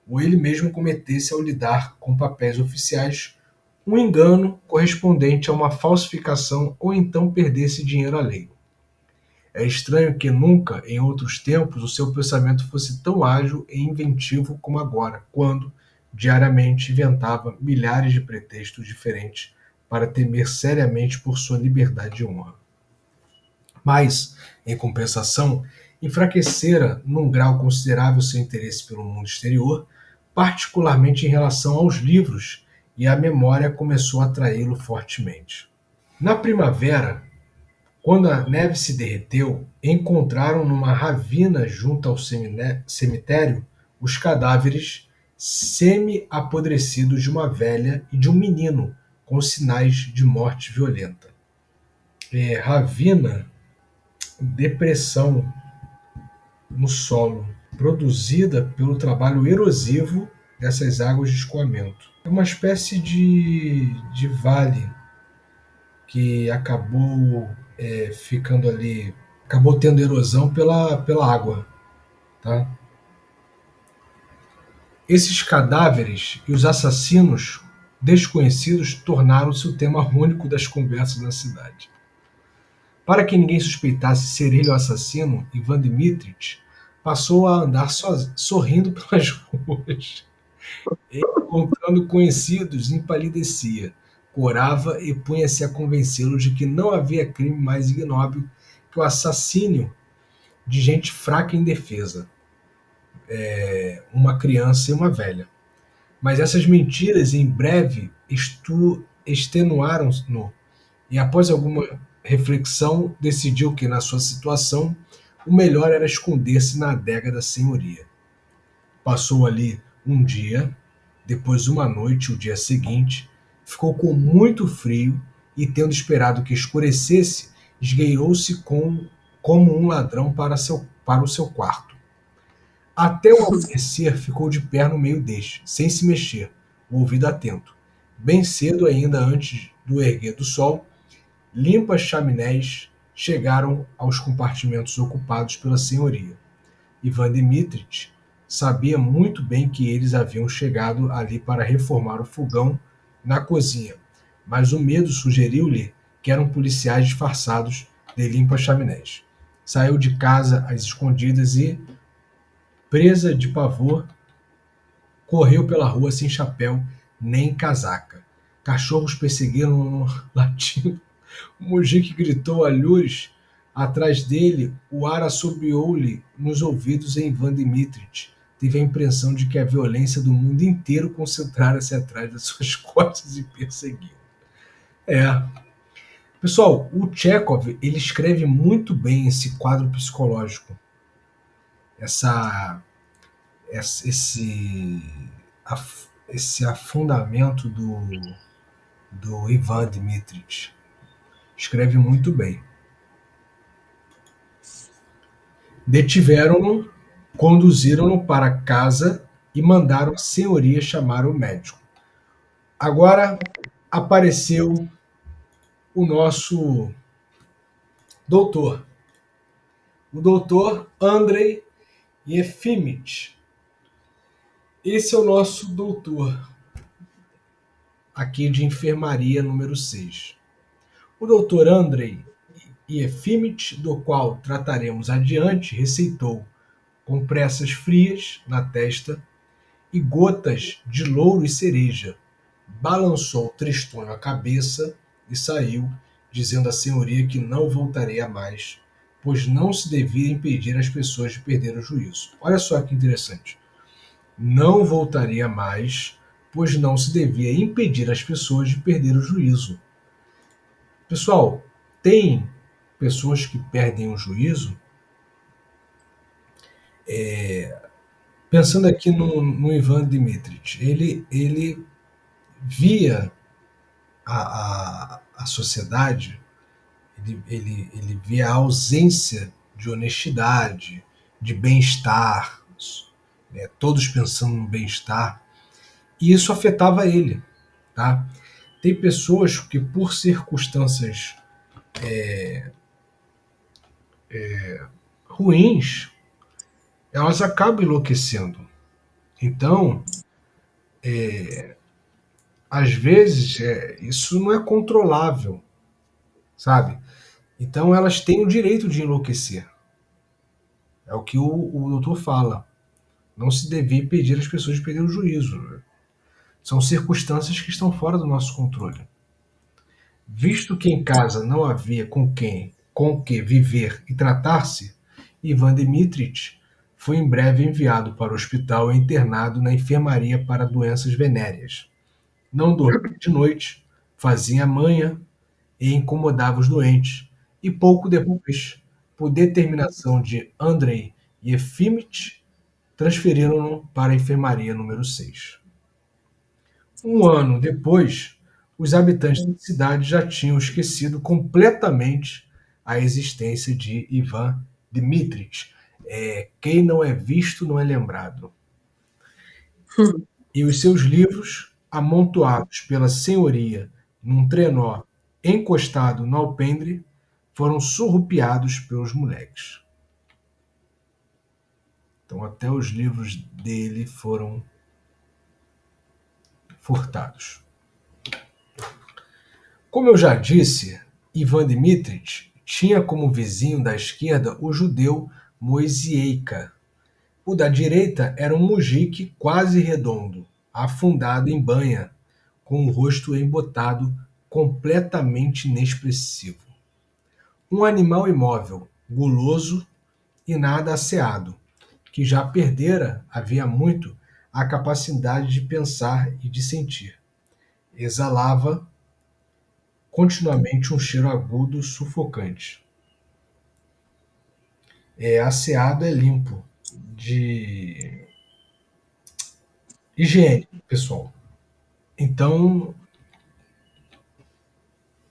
ou ele mesmo cometesse ao lidar com papéis oficiais um engano correspondente a uma falsificação ou então perdesse dinheiro alheio. É estranho que nunca, em outros tempos, o seu pensamento fosse tão ágil e inventivo como agora, quando, diariamente, inventava milhares de pretextos diferentes para temer seriamente por sua liberdade e honra. Mas, em compensação, enfraquecera num grau considerável seu interesse pelo mundo exterior, particularmente em relação aos livros, e a memória começou a atraí-lo fortemente. Na primavera, quando a neve se derreteu, encontraram numa ravina junto ao cemitério os cadáveres semi-apodrecidos de uma velha e de um menino com sinais de morte violenta. Ravina, depressão no solo, produzida pelo trabalho erosivo dessas águas de escoamento. É uma espécie de vale que acabou ficando ali, acabou tendo erosão pela água. Tá? Esses cadáveres e os assassinos desconhecidos tornaram-se o tema único das conversas na cidade. Para que ninguém suspeitasse ser ele o assassino, Ivan Dmitrich passou a andar sorrindo pelas ruas. Encontrando conhecidos, empalidecia, corava e punha-se a convencê-los de que não havia crime mais ignóbil que o assassínio de gente fraca e indefesa, uma criança e uma velha. Mas essas mentiras em breve extenuaram-no, e após alguma reflexão decidiu que, na sua situação, o melhor era esconder-se na adega da senhoria. Passou ali um dia, depois uma noite, o dia seguinte, ficou com muito frio e, tendo esperado que escurecesse, esgueirou-se como um ladrão para o seu quarto. Até o amanhecer ficou de pé no meio deste, sem se mexer, o ouvido atento. Bem cedo ainda, antes do erguer do sol, limpas chaminés chegaram aos compartimentos ocupados pela senhoria. Ivan Dmitrich sabia muito bem que eles haviam chegado ali para reformar o fogão na cozinha, mas o medo sugeriu-lhe que eram policiais disfarçados de limpa-chaminés. Saiu de casa às escondidas e, presa de pavor, correu pela rua sem chapéu nem casaca. Cachorros perseguiram-no latindo. O mojique gritou a luz atrás dele, o ar assobiou-lhe nos ouvidos em Ivan Dmitrich. teve a impressão de que a violência do mundo inteiro concentrara-se atrás das suas costas e perseguiu. Pessoal, o Chekhov, ele escreve muito bem esse quadro psicológico, esse afundamento do Ivan Dmitrich. Escreve muito bem. Detiveram-no, conduziram-no para casa e mandaram a senhoria chamar o médico. Agora apareceu o nosso doutor, o doutor Andrei Yefimich. Esse é o nosso doutor aqui de enfermaria número 6. O doutor Andrei Yefimich, do qual trataremos adiante, receitou compressas frias na testa e gotas de louro e cereja. Balançou tristonho a cabeça e saiu, dizendo à senhoria que não voltaria mais, pois não se devia impedir as pessoas de perder o juízo. Olha só que interessante. Não voltaria mais, pois não se devia impedir as pessoas de perder o juízo. Pessoal, tem pessoas que perdem o juízo. Pensando aqui no Ivan Dmitrich, ele via a sociedade, ele via a ausência de honestidade, de bem-estar, né, todos pensando no bem-estar, e isso afetava ele. Tá? Tem pessoas que, por circunstâncias ruins, elas acabam enlouquecendo. Então, às vezes, isso não é controlável, sabe? Então, elas têm o direito de enlouquecer. É o que o doutor fala. Não se devia impedir as pessoas de perder o juízo. Né? São circunstâncias que estão fora do nosso controle. Visto que em casa não havia com que viver e tratar-se, Ivan Dmitrich foi em breve enviado para o hospital e internado na enfermaria para doenças venéreas. Não dormia de noite, fazia manha e incomodava os doentes, e pouco depois, por determinação de Andrei Yefimich, transferiram-no para a enfermaria número 6. Um ano depois, os habitantes da cidade já tinham esquecido completamente a existência de Ivan Dmitrich. Quem não é visto não é lembrado. E os seus livros, amontoados pela senhoria num trenó encostado no alpendre, foram surrupiados pelos moleques. Então até os livros dele foram furtados. Como eu já disse, Ivan Dmitrich tinha como vizinho da esquerda o judeu Moisieika. O da direita era um mujique quase redondo, afundado em banha, com o rosto embotado, completamente inexpressivo. Um animal imóvel, guloso e nada asseado, que já perdera, havia muito, a capacidade de pensar e de sentir. Exalava continuamente um cheiro agudo, sufocante. Asseado é limpo, de higiene, pessoal. Então,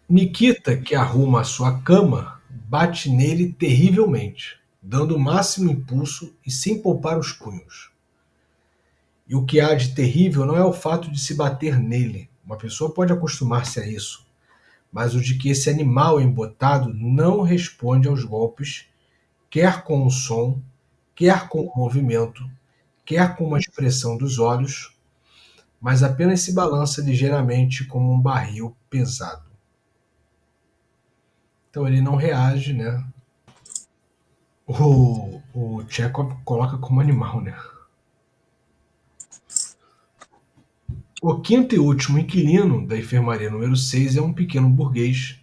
Nikita, que arruma a sua cama, bate nele terrivelmente, dando o máximo impulso e sem poupar os punhos. E o que há de terrível não é o fato de se bater nele. Uma pessoa pode acostumar-se a isso, mas o de que esse animal embotado não responde aos golpes, quer com o som, quer com o movimento, quer com uma expressão dos olhos, mas apenas se balança ligeiramente como um barril pesado. Então ele não reage, né? O Chekhov coloca como animal, né? O quinto e último inquilino da enfermaria número 6 é um pequeno burguês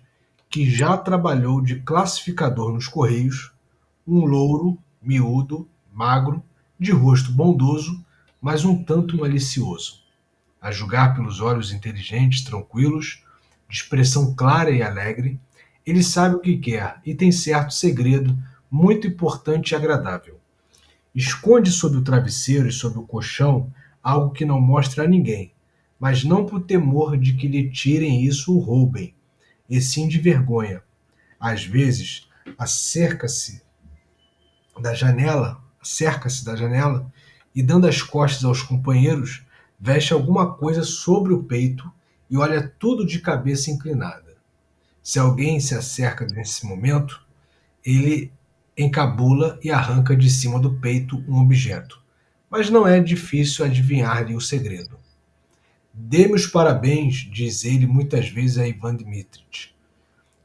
que já trabalhou de classificador nos Correios, um louro, miúdo, magro, de rosto bondoso, mas um tanto malicioso. A julgar pelos olhos inteligentes, tranquilos, de expressão clara e alegre, ele sabe o que quer e tem certo segredo muito importante e agradável. Esconde sob o travesseiro e sob o colchão algo que não mostra a ninguém, mas não por temor de que lhe tirem isso ou roubem, e sim de vergonha. Às vezes, cerca-se da janela e, dando as costas aos companheiros, veste alguma coisa sobre o peito e olha tudo de cabeça inclinada. Se alguém se acerca nesse momento, ele encabula e arranca de cima do peito um objeto. Mas não é difícil adivinhar-lhe o segredo. Dê-me os parabéns, diz ele muitas vezes a Ivan Dmitrich.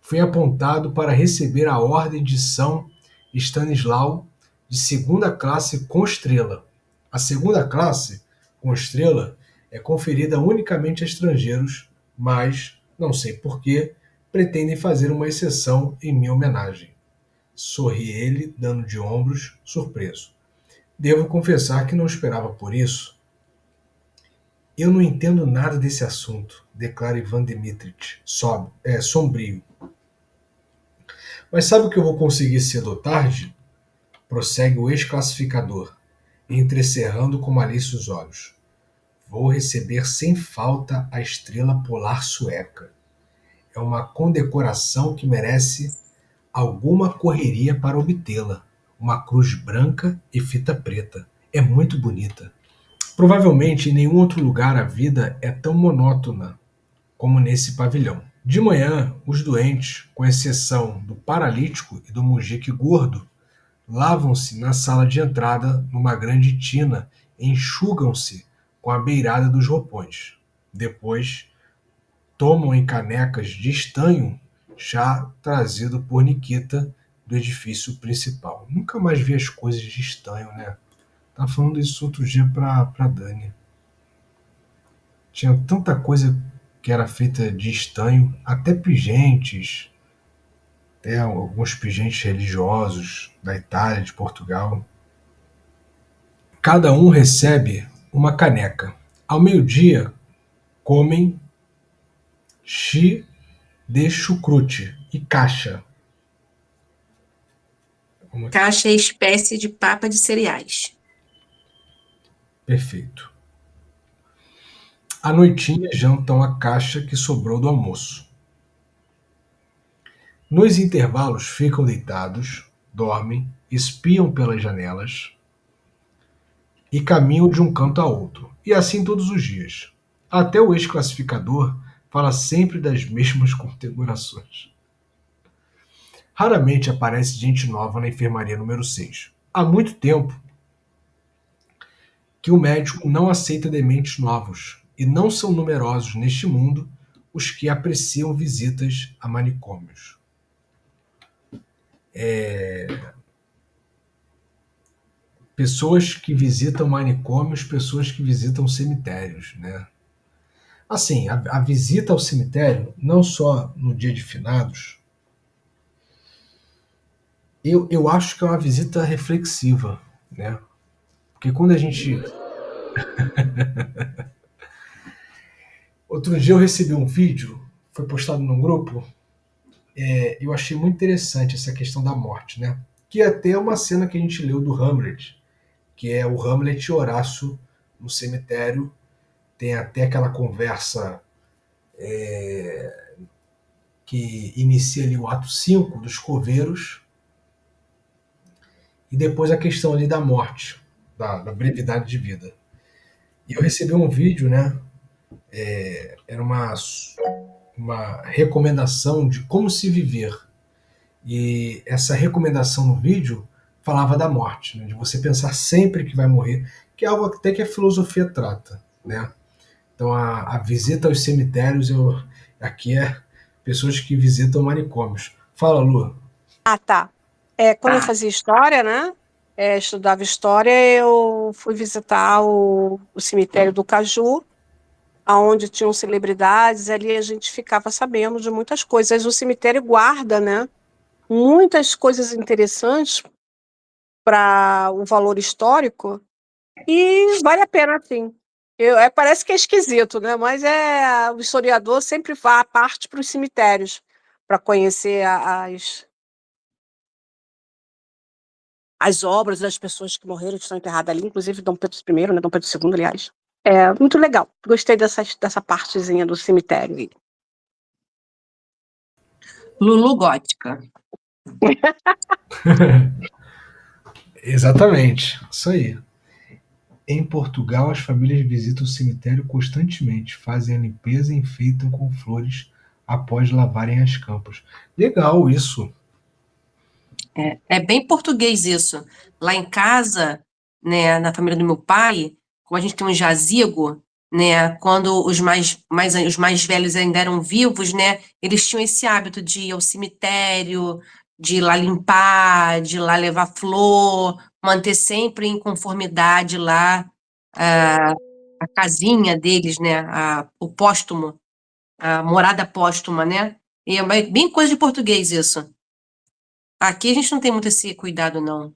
Fui apontado para receber a ordem de São Stanislau de segunda classe com estrela. A segunda classe com estrela é conferida unicamente a estrangeiros, mas, não sei porquê, pretendem fazer uma exceção em minha homenagem. Sorri ele, dando de ombros, surpreso. Devo confessar que não esperava por isso. Eu não entendo nada desse assunto, declara Ivan Dmitrich, sombrio. Mas sabe o que eu vou conseguir cedo ou tarde? Prossegue o ex-classificador, entrecerrando com malícia os olhos. Vou receber sem falta a estrela polar sueca. É uma condecoração que merece alguma correria para obtê-la. Uma cruz branca e fita preta. É muito bonita. Provavelmente em nenhum outro lugar a vida é tão monótona como nesse pavilhão. De manhã, os doentes, com exceção do paralítico e do mujique gordo, lavam-se na sala de entrada numa grande tina e enxugam-se com a beirada dos roupões. Depois, tomam em canecas de estanho chá trazido por Nikita do edifício principal. Nunca mais vi as coisas de estanho, né? Tava falando isso outro dia pra Dani. Tinha tanta coisa que era feita de estanho, até pingentes, até alguns pingentes religiosos da Itália, de Portugal. Cada um recebe uma caneca. Ao meio-dia, comem chi de chucrute e cacha. Caixa é espécie de papa de cereais. Perfeito. À noitinha jantam a caixa que sobrou do almoço. Nos intervalos ficam deitados, dormem, espiam pelas janelas e caminham de um canto a outro. E assim todos os dias. Até o ex-classificador fala sempre das mesmas configurações. Raramente aparece gente nova na enfermaria número 6. Há muito tempo que o médico não aceita dementes novos, e não são numerosos neste mundo os que apreciam visitas a manicômios. Pessoas que visitam manicômios, pessoas que visitam cemitérios, né? Assim, a visita ao cemitério, não só no dia de finados, eu acho que é uma visita reflexiva, né? Porque quando a gente... Outro dia eu recebi um vídeo, foi postado num grupo, eu achei muito interessante essa questão da morte, né? Que é até uma cena que a gente leu do Hamlet, que é o Hamlet e Horácio no cemitério. Tem até aquela conversa que inicia ali o ato 5 dos coveiros, e depois a questão ali da morte, da brevidade de vida. E eu recebi um vídeo, né? Era uma recomendação de como se viver. E essa recomendação no vídeo falava da morte, né? De você pensar sempre que vai morrer, que é algo até que a filosofia trata, né? Então a visita aos cemitérios, aqui é pessoas que visitam manicômios. Fala, Lu. Ah, tá. Quando eu fazia história, né? Estudava história, eu fui visitar o cemitério do Caju, onde tinham celebridades, ali a gente ficava sabendo de muitas coisas. O cemitério guarda, né? Muitas coisas interessantes para o valor histórico, e vale a pena, sim. Parece que é esquisito, né? Mas o historiador sempre vai à parte para os cemitérios para conhecer as obras das pessoas que morreram, que estão enterradas ali, inclusive Dom Pedro I, né? Dom Pedro II, aliás. É muito legal. Gostei dessa partezinha do cemitério aí. Lulu gótica. Exatamente, isso aí. Em Portugal, as famílias visitam o cemitério constantemente, fazem a limpeza e enfeitam com flores após lavarem as campas. Legal isso. É bem português isso. Lá em casa, né, na família do meu pai, como a gente tem um jazigo, né, quando os mais velhos ainda eram vivos, né, eles tinham esse hábito de ir ao cemitério, de ir lá limpar, de ir lá levar flor, manter sempre em conformidade lá a casinha deles, né, o póstumo, a morada póstuma, né? E é bem coisa de português isso. Aqui a gente não tem muito esse cuidado, não.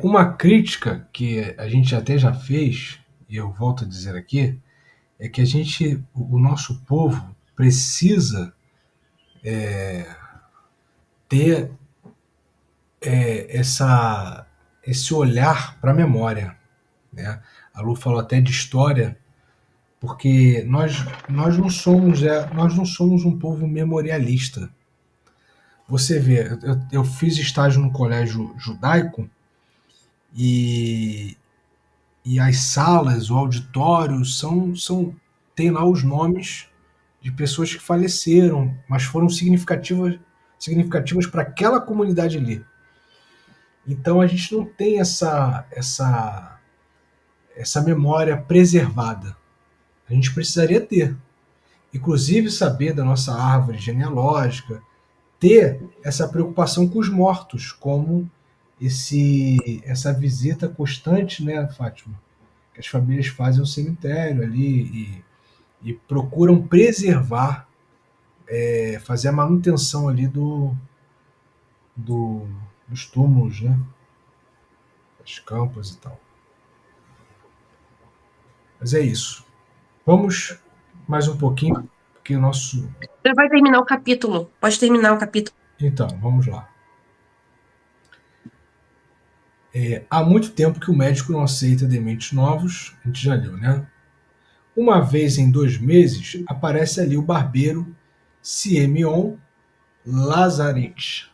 Uma crítica que a gente até já fez, e eu volto a dizer aqui, é que o nosso povo precisa ter esse olhar para a memória, né? A Lu falou até de história, porque nós não somos um povo memorialista. Você vê, eu fiz estágio no colégio judaico e, e as salas, o auditório tem lá os nomes de pessoas que faleceram, mas foram significativas para aquela comunidade ali. Então a gente não tem essa memória preservada. A gente precisaria ter. Inclusive saber da nossa árvore genealógica, ter essa preocupação com os mortos, como essa visita constante, né, Fátima? Que as famílias fazem ao cemitério ali e procuram preservar, fazer a manutenção ali dos túmulos, né? Das campas e tal. Mas é isso. Vamos mais um pouquinho, porque o nosso. Já vai terminar o capítulo. Pode terminar o capítulo. Então, vamos lá. Há muito tempo que o médico não aceita dementes novos, a gente já leu, né? Uma vez em 2 meses, aparece ali o barbeiro Simeon Lazarich.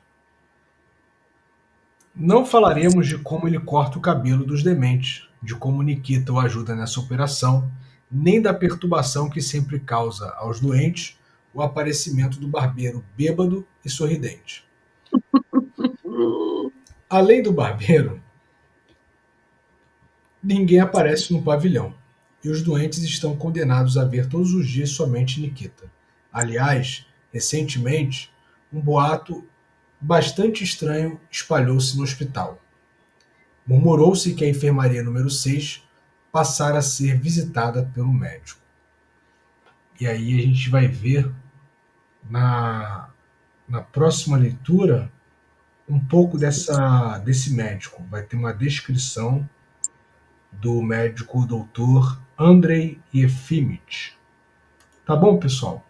Não falaremos de como ele corta o cabelo dos dementes, de como Nikita o ajuda nessa operação, nem da perturbação que sempre causa aos doentes o aparecimento do barbeiro bêbado e sorridente. Além do barbeiro, ninguém aparece no pavilhão, e os doentes estão condenados a ver todos os dias somente Nikita. Aliás, recentemente, um boato bastante estranho espalhou-se no hospital. Murmurou-se que a enfermaria número 6 passara a ser visitada pelo médico. E aí a gente vai ver na próxima leitura um pouco desse médico. Vai ter uma descrição do médico doutor Andrei Efimich. Tá bom, pessoal?